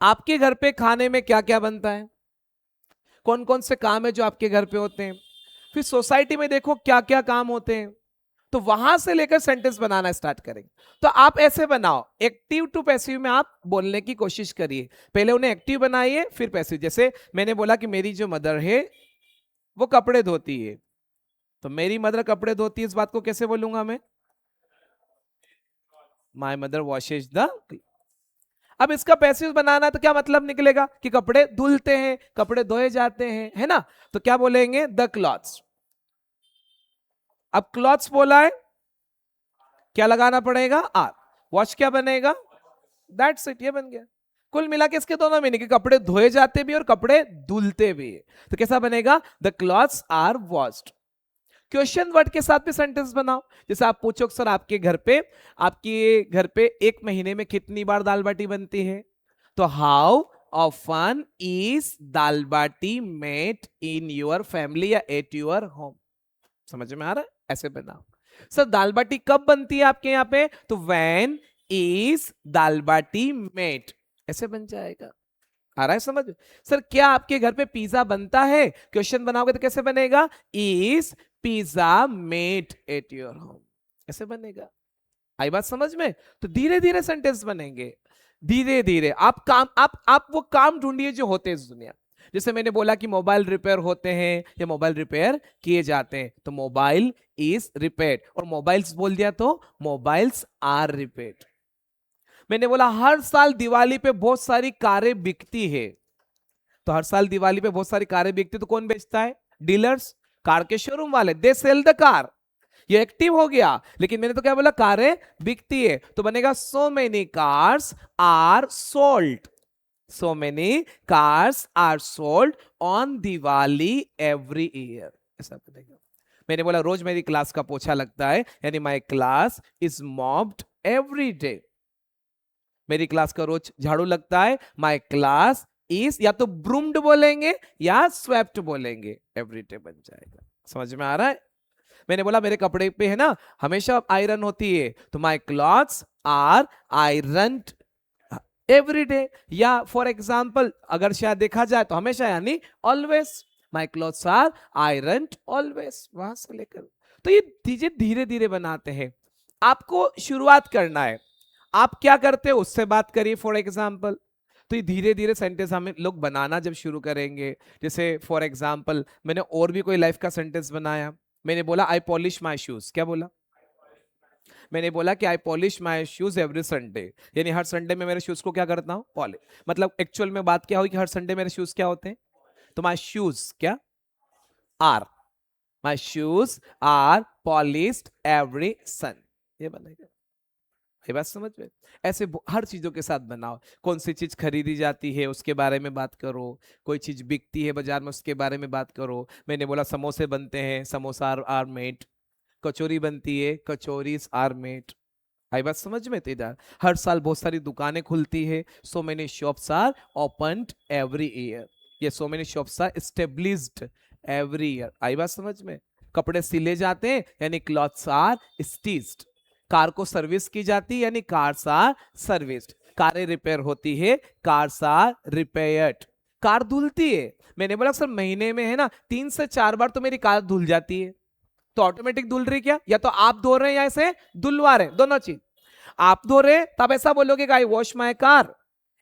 आपके घर पे खाने में क्या क्या बनता है, कौन कौन से काम है जो आपके घर पे होते हैं, फिर सोसाइटी में देखो क्या क्या काम होते हैं, तो वहां से लेकर सेंटेंस बनाना स्टार्ट करेंगे। तो आप ऐसे बनाओ, एक्टिव टू पैसिव में आप बोलने की कोशिश करिए, पहले उन्हें एक्टिव बनाइए फिर पैसिव। जैसे मैंने बोला कि मेरी जो मदर है वो कपड़े धोती है, तो मेरी मदर कपड़े धोती है, इस बात को कैसे बोलूंगा मैं, माई मदर वॉशेज द। अब इसका पैसिव बनाना तो क्या मतलब निकलेगा कि कपड़े धुलते हैं, कपड़े धोए जाते हैं, है ना। तो क्या बोलेंगे, द क्लॉथ्स। अब क्लॉथ्स बोला है, क्या लगाना पड़ेगा, आर। वॉश क्या बनेगा, दैट्स इट, ये बन गया। कुल मिला के इसके दोनों मीनिंग, कपड़े धोए जाते भी और कपड़े धुलते भी। तो कैसा बनेगा, the clothes are washed. Question word के साथ भी सेंटेंस बनाओ। जैसे आप पूछो सर आपके घर पे एक महीने में कितनी बार दाल बाटी बनती है, तो how often is dal bati made in your family या एट योर होम। समझ में आ रहा है, ऐसे बनाओ। सर दाल बाटी कब बनती है आपके यहाँ पे, तो when is dal bati made, ऐसे बन जाएगा। आ रहा है समझ। सर क्या आपके घर पे पिज्जा बनता है, क्वेश्चन बनाओगे तो कैसे बनेगा, is pizza made at your home, ऐसे बनेगा। आई बात समझ में। तो धीरे धीरे सेंटेंस बनेंगे, धीरे धीरे आप वो काम ढूंढिए जो होते हैं इस दुनिया। जैसे मैंने बोला कि मोबाइल रिपेयर होते हैं या मोबाइल रिपेयर किए जाते हैं, तो मोबाइल इज रिपेयर्ड, और मोबाइल्स बोल दिया तो मोबाइल्स आर रिपेयर्ड। मैंने बोला हर साल दिवाली पे बहुत सारी कारें बिकती है, तो हर साल दिवाली पे बहुत सारी कारें बिकती, तो कौन बेचता है, डीलर्स, कार के शोरूम वाले, दे सेल द कार। ये एक्टिव हो गया, लेकिन मैंने तो क्या बोला, कारें बिकती है, तो बनेगा so many cars are sold, so many cars are sold on Diwali every year, ऐसा बनेगा। मैंने बोला रोज मेरी क्लास का पोछा लगता है, यानी my class is mopped every day, मेरी क्लास का रोज झाड़ू लगता है, माई क्लास इज, या तो ब्रूम्ड बोलेंगे या स्वेप्ट बोलेंगे, एवरीडे बन जाएगा। समझ में आ रहा है। मैंने बोला मेरे कपड़े पे है ना हमेशा आयरन होती है, तो my clothes are ironed every day, या फॉर एग्जाम्पल अगर शायद देखा जाए तो हमेशा यानी always, my clothes are ironed always, वहां से लेकर। तो ये चीजें धीरे धीरे बनाते हैं, आपको शुरुआत करना है, आप क्या करते हो उससे बात करिए। फॉर एग्जाम्पल तो ये धीरे धीरे सेंटेंस हमें लोग बनाना जब शुरू करेंगे, जैसे फॉर एग्जाम्पल मैंने और भी कोई लाइफ का सेंटेंस बनाया, मैंने बोला आई पॉलिश माई शूज, क्या बोला, मैंने बोला कि I polish my shoes every Sunday, यानी हर संडे में मेरे शूज को क्या करता हूं, पॉलिश। मतलब एक्चुअल में बात क्या हुई कि हर संडे मेरे शूज क्या होते हैं, तो माई शूज क्या are, my shoes are polished every sun, ये बनेगा। ये बात समझ में। ऐसे हर चीजों के साथ बनाओ, कौन सी चीज खरीदी जाती है उसके बारे में बात करो, कोई चीज बिकती है बाजार में उसके बारे में बात करो। मैंने बोला समोसे बनते हैं, समोसा आर मेड, कचौरी बनती है, कचौरीज आर मेड। आई बात समझ में। तो इधर हर साल बहुत सारी दुकानें खुलती है, so many shops are opened every year, ये so many shops are established every year. आई बात समझ में। कपड़े सिले जाते हैं यानी क्लॉथ्स आर स्टिच्ड, कार को सर्विस की जाती है यानी कार्स आर सर्विस्ड, कारें रिपेयर होती है, कार्स आर रिपेयर्ड। कार धुलती है, मैंने बोला सर महीने में है ना 3 से 4 बार तो मेरी कार धुल जाती है, तो ऑटोमेटिक धुल रही क्या, या तो आप धो रहे हैं या ऐसे धुलवा रहे हैं, दोनों चीज। आप धो रहे हैं तब ऐसा बोलोगे I wash my car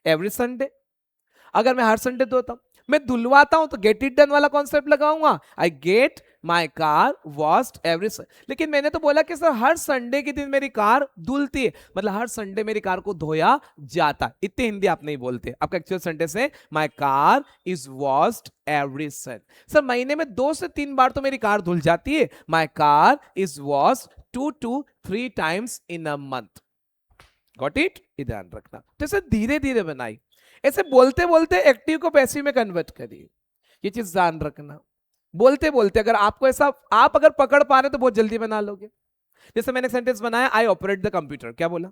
every Sunday, अगर मैं हर संडे धोता हूं, मैं धुलवाता हूं तो गेट इट डन वाला कॉन्सेप्ट लगाऊंगा, I get my car washed every. लेकिन मैंने तो बोला कि सर हर संडे के दिन मेरी कार धुलती है, मतलब हर संडे मेरी कार को धोया जाता है, इतनी हिंदी आप नहीं बोलते। आपका एक्चुअल सेंटेंस है my car is washed every sun. Sir महीने में 2 से 3 बार तो मेरी कार धुल जाती है, my car is washed 2 to 3 times in a month। Got it, ध्यान रखना। तो इसे धीरे धीरे बनाई, ऐसे बोलते बोलते एक्टिव को पैसिव में कन्वर्ट करिए, ये चीज ध्यान रखना। बोलते बोलते अगर आपको ऐसा, आप अगर पकड़ पा रहे तो बहुत जल्दी बना लोगे। जैसे मैंने सेंटेंस बनाया आई ऑपरेट द कंप्यूटर, क्या बोला,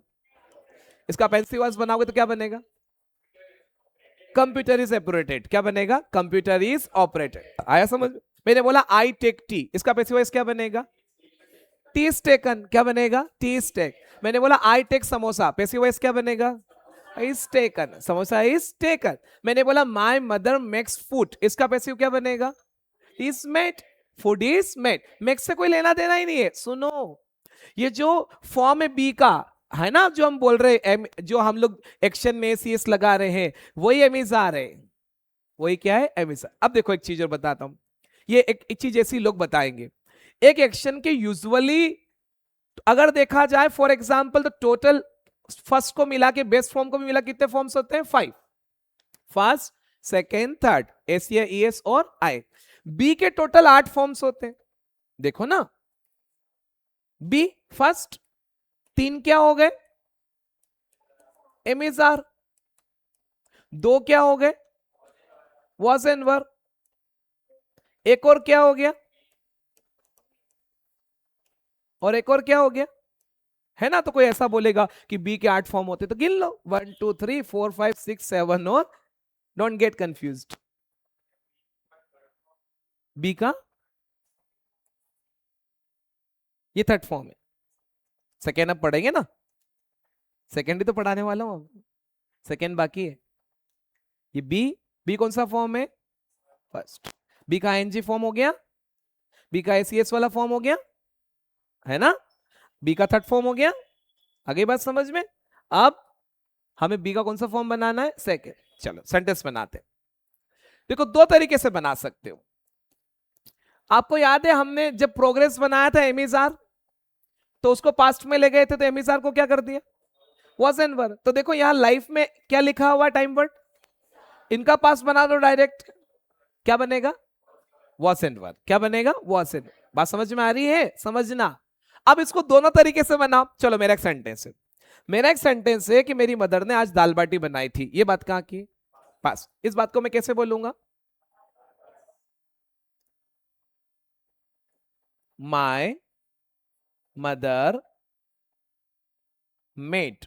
इसका पैसिव वॉइस बनाओगे तो क्या बनेगा, कंप्यूटर इज ऑपरेटेड, क्या बनेगा, कंप्यूटर इज ऑपरेटेड। आया समझ। मैंने बोला आई टेक टी, इसका पैसिव वॉइस क्या बनेगा? टी इज टेकन, क्या बनेगा? Tea is take. मैंने बोला I take samosa, passive voice क्या बनेगा? Is taken, samosa is taken. मैंने बोला माय मदर मेक्स फूड, इसका पैसिव क्या बनेगा? Is made, food is made. Make से कोई लेना देना ही नहीं है। सुनो, ये जो फॉर्म है बी का है ना, जो हम बोल रहे हैं, जो हम लोग एक्शन में सी एस लगा रहे हैं, वही एमिजार है। वही क्या है? एमिजार। अब देखो एक चीज और बताता हूं, ये एक चीज ऐसी लोग बताएंगे, एक एक्शन के यूजुअली अगर देखा जाए फॉर एग्जांपल, तो टोटल फर्स्ट को मिला के बेस्ट फॉर्म को भी मिला कितने फॉर्म्स होते हैं? 5। फर्स्ट, सेकेंड, थर्ड, एस या ई एस और आई। बी के टोटल 8 फॉर्म्स होते हैं। देखो ना, बी फर्स्ट, 3 क्या हो गए? एमिजार। 2 क्या हो गए? वॉज एंड वर। एक और क्या हो गया? और एक और क्या हो गया? है ना, तो कोई ऐसा बोलेगा कि बी के 8 फॉर्म होते तो गिन लो, 1 2 3 4 5 6 7 और डोंट गेट कंफ्यूज्ड। बी का ये थर्ड फॉर्म है। सेकेंड अब पढ़ेंगे ना, सेकेंड ही तो पढ़ाने वाला हूं, सेकेंड बाकी है। ये बी, बी कौन सा फॉर्म है? फर्स्ट। बी का आईएनजी फॉर्म हो गया, बी का एसीएस वाला फॉर्म हो गया, है ना, बी का थर्ड फॉर्म हो गया। आगे बात समझ में? अब हमें बी का कौन सा फॉर्म बनाना है? सेकेंड। चलो सेंटेंस बनाते हैं। देखो दो तरीके से बना सकते हो। आपको याद है हमने जब प्रोग्रेस बनाया था एमिजार, तो उसको पास्ट में ले गए थे, तो एमिजार को क्या कर दिया? वॉज एंड वर। तो देखो यहां लाइफ में क्या लिखा हुआ टाइम वर्ड, इनका पास्ट बना दो डायरेक्ट, क्या बनेगा? वॉज एंड वर। क्या बनेगा? Was and. बात समझ में आ रही है? समझना। अब इसको दोनों तरीके से बनाओ। चलो मेरा एक सेंटेंस है, मेरा एक सेंटेंस है कि मेरी मदर ने आज दाल बाटी बनाई थी। ये बात कहां की? पास। इस बात को मैं कैसे बोलूंगा? माय मदर मेड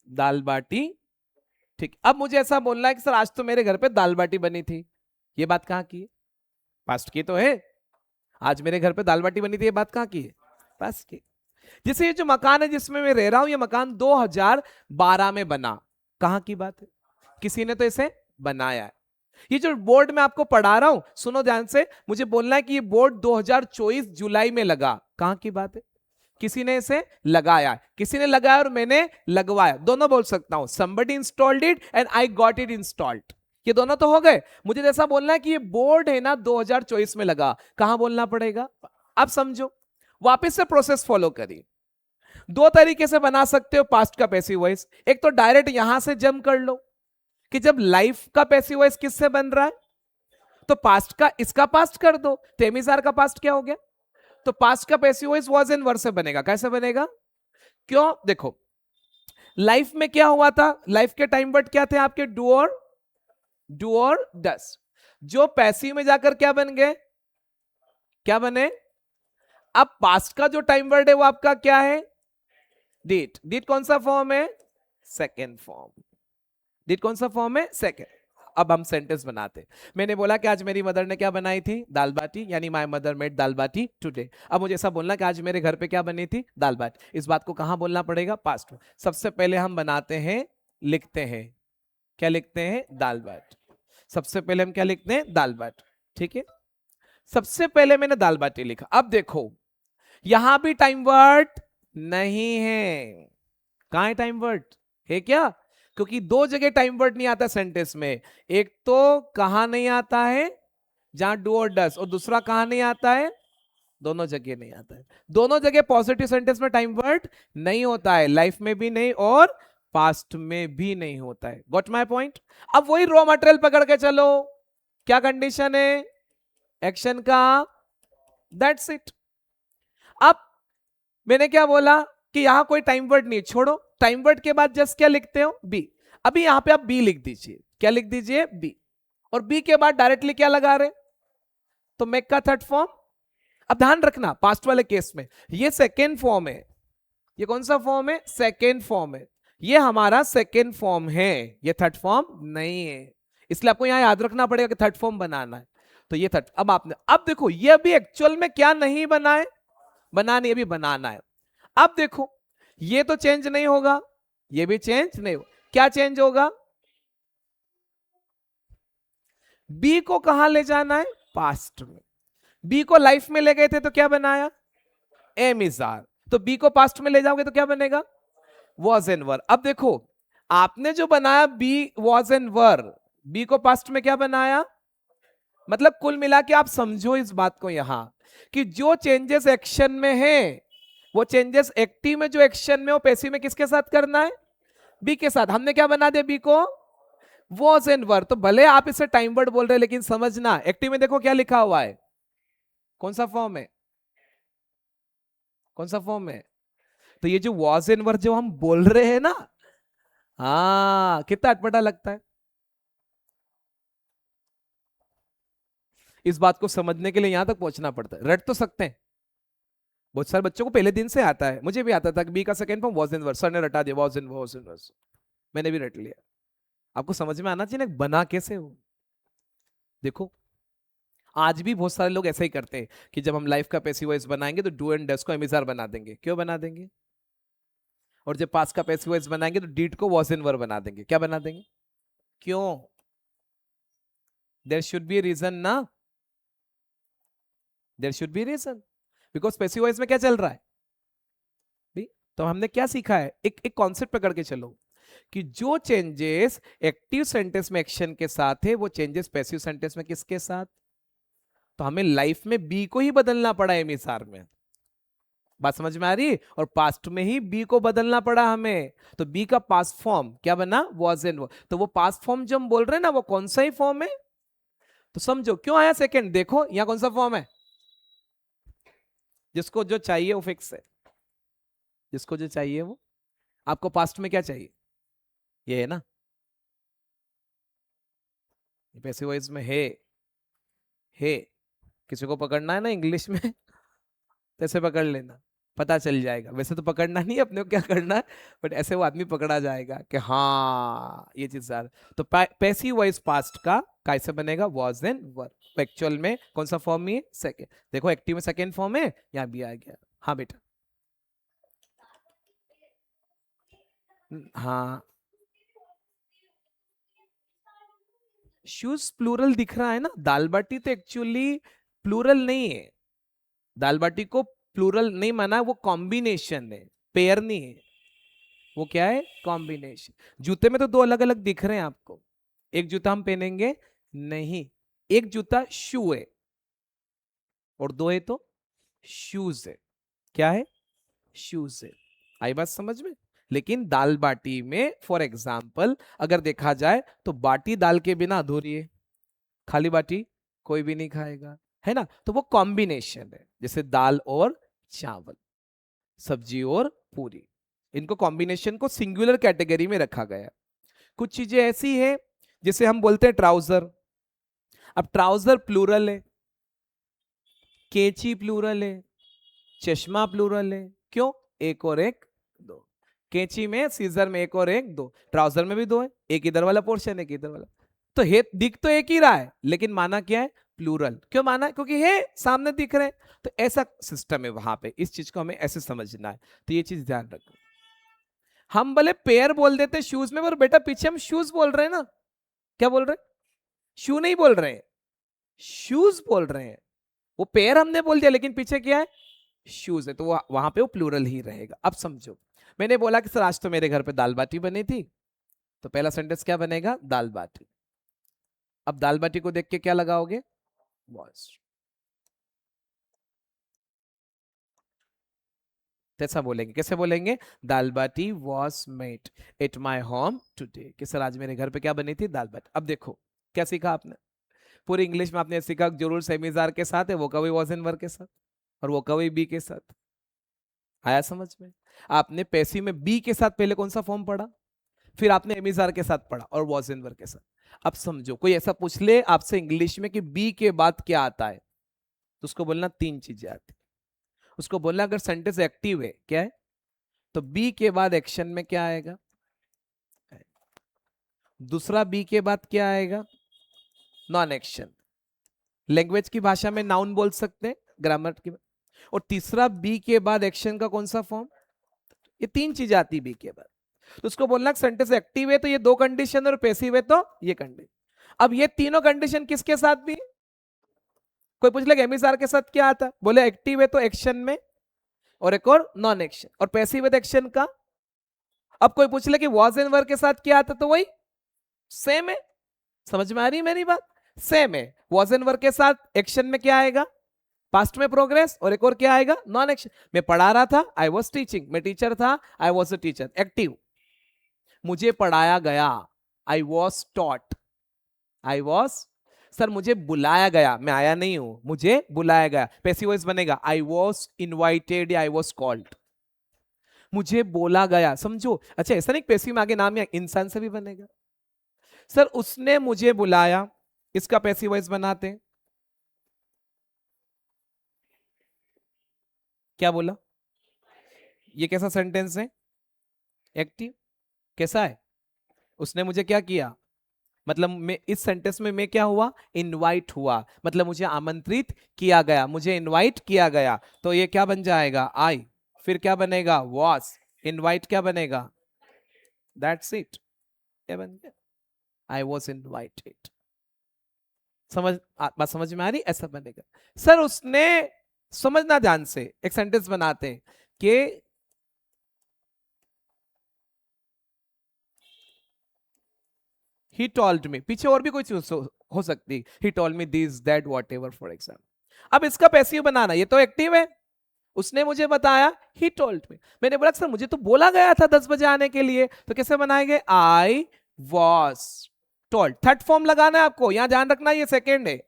दाल बाटी। ठीक, अब मुझे ऐसा बोलना है कि सर आज तो मेरे घर पे दाल बाटी बनी थी। ये बात कहां की है? पास्ट की तो है। आज मेरे घर पे दाल बाटी बनी थी, ये बात कहां की है? पास्ट की। जैसे ये जो मकान है जिसमें मैं रह रहा हूं, ये मकान 2012 में बना, कहां की बात है? किसी ने तो इसे बनाया है। ये जो बोर्ड में आपको पढ़ा रहा हूं, सुनो ध्यान से, मुझे बोलना है कि ये बोर्ड 2024 जुलाई में लगा, कहां की बात है? किसी ने इसे लगाया, किसी ने लगाया और मैंने लगवाया, दोनों बोल सकता हूं। somebody installed it and I got it installed, ये दोनों तो हो गए। मुझे जैसा बोलना है कि ये बोर्ड है ना 2024 में लगा, कहां बोलना पड़ेगा? अब समझो, वापस से प्रोसेस फॉलो करिए। दो तरीके से बना सकते हो पास्ट का पैसिव वॉइस। एक तो डायरेक्ट यहां से जंप कर लो कि जब लाइफ का पैसिव वॉइस किससे बन रहा है, तो पास्ट का इसका पास्ट कर दो, तेमिजार का पास्ट क्या हो गया? तो पास्ट का पैसिव वॉइस वॉज एंड वर से बनेगा। कैसे बनेगा? क्यों? देखो लाइफ में क्या हुआ था, लाइफ के टाइम वर्ड क्या थे आपके? डू और डस। जो पैसिव में जाकर क्या बन गए? क्या बने? अब पास्ट का जो टाइम वर्ड है वो आपका क्या है? डिड। डिड कौन सा फॉर्म है? Second form. डिड कौन सा फॉर्म है? सेकेंड। अब हम सेंटेंस बनाते। मैंने बोला कि आज मेरी मदर ने क्या बनाई थी? दाल बाटी, यानी my mother made dal bati today. अब मुझे ऐसा बोलना कि आज मेरे घर पे क्या बनी थी? दाल बाटी। इस बात को कहां बोलना पड़ेगा? पास्ट में। सबसे पहले हम बनाते हैं, लिखते हैं, क्या लिखते हैं? दाल बाटी। सबसे पहले हम क्या लिखते हैं? दाल बाटी। ठीक है, सबसे पहले मैंने दाल बाटी लिखा। अब देखो यहां भी टाइम वर्ड नहीं है। कहां है टाइम वर्ड? है क्या? क्योंकि दो जगह टाइम वर्ड नहीं आता सेंटेंस में। एक तो कहां नहीं आता है? जहां डू और डस, और दूसरा कहां नहीं आता है? दोनों जगह नहीं आता है। दोनों जगह पॉजिटिव सेंटेंस में टाइम वर्ड नहीं होता है, लाइफ में भी नहीं और पास्ट में भी नहीं होता है। Got my point? अब वही रॉ मटेरियल पकड़ के चलो, क्या कंडीशन है एक्शन का? That's it. अब मैंने क्या बोला कि यहां कोई टाइम वर्ड नहीं, छोड़ो। टाइम वर्ड के बाद जस्ट क्या लिखते हो? बी। अभी यहां पे आप बी लिख दीजिए। क्या लिख दीजिए? बी। और बी के बाद डायरेक्टली क्या लगा रहे? तो मेक का थर्ड फॉर्म। अब ध्यान रखना पास्ट वाले केस में ये सेकेंड फॉर्म है। ये कौन सा फॉर्म है? सेकेंड फॉर्म है। ये हमारा सेकेंड फॉर्म है, ये थर्ड फॉर्म नहीं है। इसलिए आपको यहां याद रखना पड़ेगा कि थर्ड फॉर्म बनाना है। तो ये थर्ड, अब आपने, अब देखो ये अभी एक्चुअल में क्या नहीं बना है, बनानी अभी बनाना है। अब देखो ये तो चेंज नहीं होगा, ये भी चेंज नहीं होगा, क्या चेंज होगा, बी को कहां ले जाना है, पास्ट में। बी को लाइफ में ले गए थे तो क्या बनाया, एम इज आर, तो बी को पास्ट में ले जाओगे तो क्या बनेगा, वॉज एंड वर। अब देखो आपने जो बनाया be was and were, be को पास्ट में क्या बनाया, मतलब कुल मिला के आप समझो इस बात को यहां कि जो चेंजेस एक्शन में है वो चेंजेस एक्टिव में, जो एक्शन में, वो पैसिव में किसके साथ करना है, बी के साथ। हमने क्या बना दिया, बी को वॉज एंड वर। तो भले आप इसे टाइम वर्ड बोल रहे हैं लेकिन समझना एक्टिव में देखो क्या लिखा हुआ है, कौन सा फॉर्म है, कौन सा फॉर्म है। तो ये जो वॉज एंड वर जो हम बोल रहे हैं ना, हाँ कितना अटपटा लगता है। इस बात को समझने के लिए यहां तक पहुंचना पड़ता है। रट तो सकते हैं, बहुत सारे बच्चों को पहले दिन से आता है, मुझे भी आता था कि बी का second form was and were, sir ने रटा दिया was and was and was, मैंने भी रट लिया। आपको समझ में आना चाहिए ना बना कैसे हो। देखो आज भी बहुत सारे लोग ऐसा ही करते हैं कि जब हम लाइफ का पैसिव वॉइस बनाएंगे तो डू एंड डस को एमिजार बना देंगे, क्यों बना देंगे, और जब पास्ट का पैसिव वॉइस बनाएंगे तो डीड को वॉज एंड वर बना देंगे, क्या बना देंगे, क्यों, देयर शुड बी रीजन ना, there should be reason, because passive voice में क्या चल रहा है भी। तो हमने क्या सीखा है, एक कॉन्सेप्ट पकड़ के चलो कि जो चेंजेस एक्टिव सेंटेंस में एक्शन के साथ है वो चेंजेस पैसिव सेंटेंस में किसके साथ। तो हमें लाइफ में बी को ही बदलना पड़ा एमिसार में, बात समझ में आ रही है, और पास्ट में ही बी को बदलना पड़ा हमें। तो बी का पास्ट फॉर्म क्या बना, वॉज एंड वर। तो वो पास्ट फॉर्म जो हम बोल रहे हैं ना वो कौन सा ही फॉर्म है, तो समझो क्यों आया सेकंड, देखो यहां कौन सा फॉर्म है, जिसको जो चाहिए वो फिक्स है, जिसको जो चाहिए वो। आपको पास्ट में क्या चाहिए, ये है ना, पैसिव वॉइस में है, किसी को पकड़ना है ना इंग्लिश में तो ऐसे पकड़ लेना, पता चल जाएगा। वैसे तो पकड़ना नहीं अपने को क्या करना है, बट ऐसे वो आदमी पकड़ा जाएगा कि हाँ ये चीज आ रहा। तो पैसिव वॉइस पास्ट का कैसे बनेगा, वॉज एंड वर। एक्चुअल में कौन सा फॉर्म है, सेकंड। देखो एक्टिव में सेकंड फॉर्म है, यहाँ भी आ गया, हाँ बेटा, हाँ शूज प्लूरल दिख रहा है ना, दाल बाटी तो एक्चुअली प्लूरल नहीं है, दाल बाटी को प्लूरल नहीं माना, वो कॉम्बिनेशन है, पेयर नहीं है, वो क्या है, कॉम्बिनेशन। जूते में तो दो अलग अलग दिख रहे हैं आपको, एक जूता हम पहनेंगे नहीं, एक जूता शू है और दो है तो शूज है, क्या है, शूज है। आई बात समझ में। लेकिन दाल बाटी में फॉर एग्जाम्पल अगर देखा जाए तो बाटी दाल के बिना अधूरी है, खाली बाटी कोई भी नहीं खाएगा, है ना। तो वो कॉम्बिनेशन है, जैसे दाल और चावल, सब्जी और पूरी, इनको कॉम्बिनेशन को सिंगुलर कैटेगरी में रखा गया है। कुछ चीजें ऐसी है जिसे हम बोलते हैं ट्राउजर। अब ट्राउजर प्लूरल है, कैंची प्लूरल है, चश्मा प्लूरल है, क्यों, एक और एक दो, कैंची में सीजर में एक और एक दो, ट्राउजर में भी दो है, एक इधर वाला पोर्शन एक इधर वाला। तो हे दिख तो एक ही रहा है लेकिन माना क्या है, प्लूरल। क्यों माना, क्योंकि है सामने दिख रहे हैं, तो ऐसा सिस्टम है वहां पे, इस चीज को हमें ऐसे समझना है। तो ये चीज ध्यान रखो। हम भले पेयर बोल देते शूज में, पर बेटा पीछे हम शूज बोल रहे हैं ना, क्या बोल रहे हैं, शू नहीं बोल रहे हैं, शूज बोल रहे हैं। वो पेयर हमने बोल दिया लेकिन पीछे क्या है, शूज है, तो वहां पे वो प्लूरल ही रहेगा। अब समझो, मैंने बोला कि सर आज तो मेरे घर पे दाल बाटी बनी थी, तो पहला सेंटेंस क्या बनेगा, दाल बाटी। अब दाल बाटी को देख के क्या लगाओगे, वॉज। कैसा बोलेंगे, कैसे बोलेंगे, dal baati was made at my home today, कि सर आज मेरे घर पे क्या बनी थी, दाल बाटी। अब देखो क्या सीखा आपने, पूरी इंग्लिश में आपने सीखा जरूर सेमीजार के साथ है, वो कभी वॉज एंड वर के साथ, और वो कभी बी के साथ। आया समझ में। आपने पैसिव में बी के साथ पहले कौन सा फॉर्म पढ़ा, फिर आपने एमिजार के साथ पढ़ा और वॉज एंड वर के साथ। अब समझो कोई ऐसा पूछ ले आपसे इंग्लिश में कि बी के बाद क्या आता है, तो उसको बोलना तीन चीजें आती। उसको बोलना अगर सेंटेंस एक्टिव है क्या है, तो बी के बाद एक्शन में क्या आएगा, दूसरा बी के बाद क्या आएगा, नॉन एक्शन। लैंग्वेज की भाषा में नाउन बोल सकते हैं, ग्रामर की। और तीसरा बी के बाद एक्शन का कौन सा फॉर्म? ये तीन चीजें आती बी के बाद। तो उसको बोलना सेंटेंस एक्टिव है तो ये दो कंडीशन, और पैसिव है तो ये कंडीशन। अब ये तीनों कंडीशन किसके साथ भी? कोई पूछ ले एमिसार के साथ क्या आता? बोले एक्टिव है तो एक्शन में, और एक और नॉन एक्शन, और पैसिव है तो एक्शन का। अब कोई पूछ ले कि वॉज एंड वर के साथ क्या आता, तो वही सेम है। समझ में आ रही है मेरी बात? सेम है। वॉज एंड वर के साथ एक्शन में क्या आएगा? पास्ट में प्रोग्रेस, और एक और क्या आएगा? Non action. मैं पढ़ा रहा था, आई वॉज टीचिंग। मैं टीचर था, I was a teacher, active. मुझे पढ़ाया गया, I was taught. I was, sir मुझे बुलाया गया, मैं आया नहीं हूं, मुझे बुलाया गया, पैसिव वॉइस बनेगा आई वॉज इनवाइटेड या आई वॉज कॉल्ड। मुझे बोला गया, समझो। अच्छा ऐसा नहीं पैसिव में आगे नाम या इंसान से भी बनेगा। सर उसने मुझे बुलाया, इसका पैसिव वॉइस बनाते हैं। क्या बोला? ये कैसा सेंटेंस है? एक्टिव। कैसा है? उसने मुझे क्या किया, मतलब मैं इस सेंटेंस में मैं क्या हुआ? इनवाइट हुआ, मतलब मुझे आमंत्रित किया गया, मुझे इनवाइट किया गया। तो ये क्या बन जाएगा? आई। फिर क्या बनेगा? वॉज। इनवाइट क्या बनेगा? That's it. क्या बन गया? I was invited. बात समझ में आ रही? ऐसा बनेगा। सर उसने, समझना ध्यान से, एक सेंटेंस बनाते हैं कि ही टोल्ड मी, पीछे और भी कोई चीज हो सकती, he told me this that what ever for example. अब इसका पैसिव बनाना, ये तो एक्टिव है, उसने मुझे बताया, ही टोल्ड मी। मैंने बोला सर मुझे तो बोला गया था 10 बजे आने के लिए, तो कैसे बनाएंगे? आई वॉज टोल्ड। थर्ड फॉर्म लगाना है आपको, यहां ध्यान रखना, ये सेकेंड है।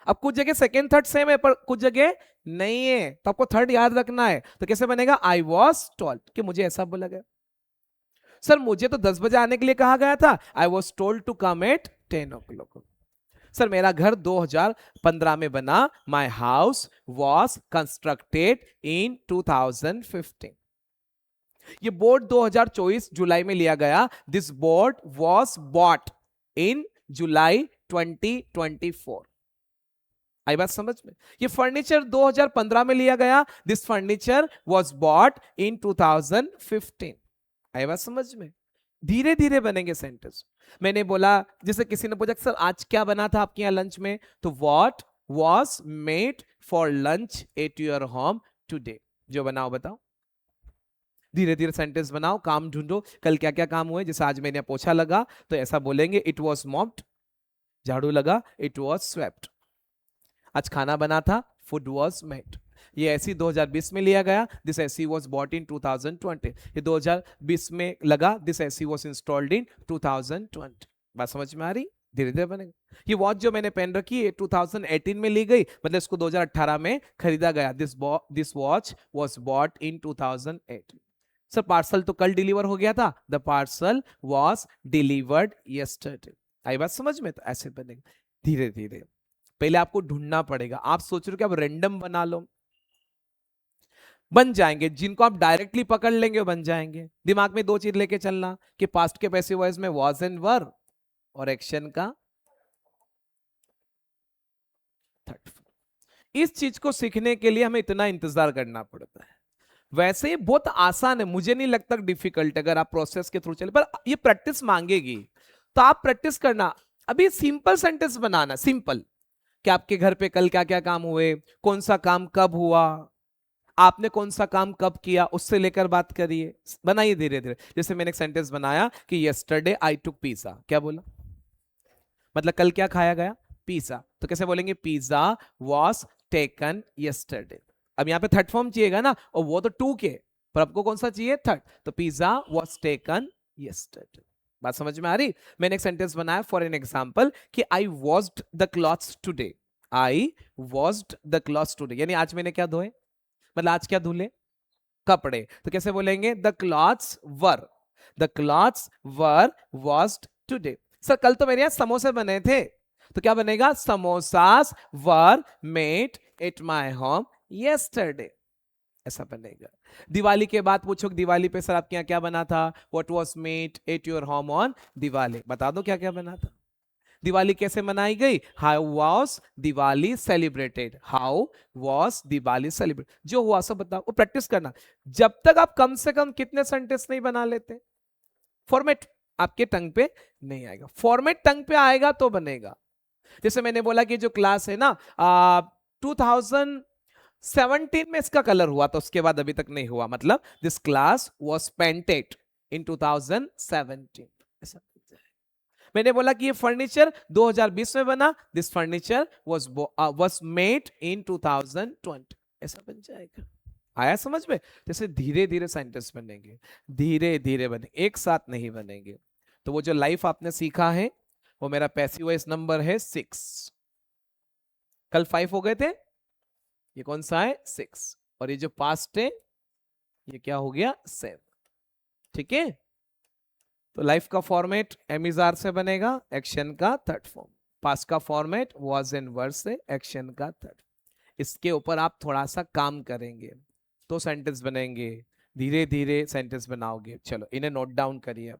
अब कुछ जगह सेकेंड थर्ड सेम है, पर कुछ जगह नहीं है, तो आपको थर्ड याद रखना है। तो कैसे बनेगा? आई वॉज टोल्ड, कि मुझे ऐसा बोला गया। सर मुझे तो 10 बजे आने के लिए कहा गया था, I was told to come at 10 o'clock। सर मेरा घर 2015 में बना, my house was constructed in 2015। ये बोर्ड 2024 जुलाई में लिया गया, this board was bought in July 2024। आई बात समझ में? ये फर्नीचर 2015 में लिया गया, this furniture was bought in 2015। आई बात समझ में? धीरे धीरे बनेंगे सेंटेंस। मैंने बोला, जैसे किसी ने पूछा सर आज क्या बना था आपके यहाँ लंच में, तो what was made for lunch eight your home today. जो बनाओ बताओ, धीरे धीरे सेंटेंस बनाओ, काम ढूंढो, कल क्या क्या काम हुए। जैसे आज मैंने पोछा लगा तो ऐसा बोलेंगे इट वॉज मॉप्ड। झाड़ू लगा, इट वॉज स्वेप्ट। आज खाना बना था, फूड वॉज मेड। ये ऐसी 2020 में लिया गया, दिस एसी वॉज बॉट इन 2020। ये 2020 में लगा, this AC was installed in 2020। बात समझ में आ रही? धीरे धीरे बनेगा। ये वॉच जो मैंने पहन रखी है 2018 में ली गई, मतलब इसको 2018 में खरीदा गया, this watch was bought in 2008। Sir parcel तो कल डिलीवर हो गया था, the parcel was delivered yesterday. आई बात समझ में? तो ऐसे बनेगा धीरे धीरे। पहले आपको ढूंढना पड़ेगा। आप सोच रहे हो कि आप रैंडम बना लो, बन जाएंगे। जिनको आप डायरेक्टली पकड़ लेंगे वो बन जाएंगे। दिमाग में दो चीज लेके चलना कि पास्ट के पैसिव वॉइस में वॉज एंड वर, और एक्शन का थर्ड। इस चीज को सीखने के लिए हमें इतना इंतजार करना पड़ता है। वैसे ही बहुत आसान है, मुझे नहीं लगता डिफिकल्ट अगर आप प्रोसेस के थ्रू चले, पर ये प्रैक्टिस मांगेगी। तो आप प्रैक्टिस करना। अभी सिंपल सेंटेंस बनाना, सिंपल, कि आपके घर पे कल क्या क्या काम हुए, कौन सा काम कब हुआ, आपने कौन सा काम कब किया, उससे लेकर बात करिए, बनाइए धीरे धीरे। जैसे मैंने एक सेंटेंस बनाया कि यस्टरडे आई टुक पिज्जा। क्या बोला? मतलब कल क्या खाया गया? पिज्जा। तो कैसे बोलेंगे? Pizza was taken yesterday. अब यहाँ पे थर्ड फॉर्म चाहिएगा ना, और वो तो टू के, पर आपको कौन सा चाहिए? थर्ड। तो पिज्जा वॉज टेकन यस्टरडे। बात समझ में आ रही? मैंने एक सेंटेंस बनाया फॉर एन एग्जाम्पल कि I washed the clothes today. I washed the clothes today, यानी आज मैंने क्या धोए, मतलब आज क्या धुले? कपड़े। तो कैसे बोलेंगे? The clothes were, the clothes were washed today. Sir कल तो मेरे यहाँ समोसे बने थे, तो क्या बनेगा? Samosas were made at my home yesterday. ऐसा बनेगा। दिवाली के बाद पूछो दिवाली पे सर आपके यहाँ क्या बना था, what was made at your home on Diwali. बता दो क्या क्या बना था। दिवाली कैसे मनाई गई? How was Diwali celebrated? How was Diwali celebrate? जो हुआ सब बताओ, वो प्रैक्टिस करना। जब तक आप कम से कम कितने सेंटेंस नहीं बना लेते, फॉर्मेट आपके टंग पे नहीं आएगा। फॉर्मेट टंग पे आएगा तो बनेगा। जैसे मैंने बोला कि जो क्लास है ना 2017 में इसका कलर हुआ, तो उसके बाद अभी तक नहीं हुआ, मतलब this class was painted in 2017। ऐसा मैंने बोला कि ये फर्नीचर 2020 में बना, this furniture was made in 2020। ऐसा बन जाएगा। आया समझ में? जैसे धीरे धीरे सेंटेंस बनेंगे, धीरे धीरे बनेंगे, एक साथ नहीं बनेंगे। तो वो जो लाइफ आपने सीखा है, वो मेरा पैसिव वॉइस नंबर है 6। कल 5 हो गए थे, ये कौन सा है? 6। और ये जो पास्ट है, ये क्या हो गया? 7। ठीक है। तो लाइफ का फॉर्मेट एम इज आर से बनेगा, एक्शन का थर्ड फॉर्म। पास्ट का फॉर्मेट वाज एंड वर से, एक्शन का थर्ड। इसके ऊपर आप थोड़ा सा काम करेंगे तो सेंटेंस बनेंगे। धीरे धीरे सेंटेंस बनाओगे। चलो इन्हें नोट डाउन करिए।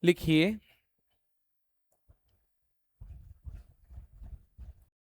लिखिए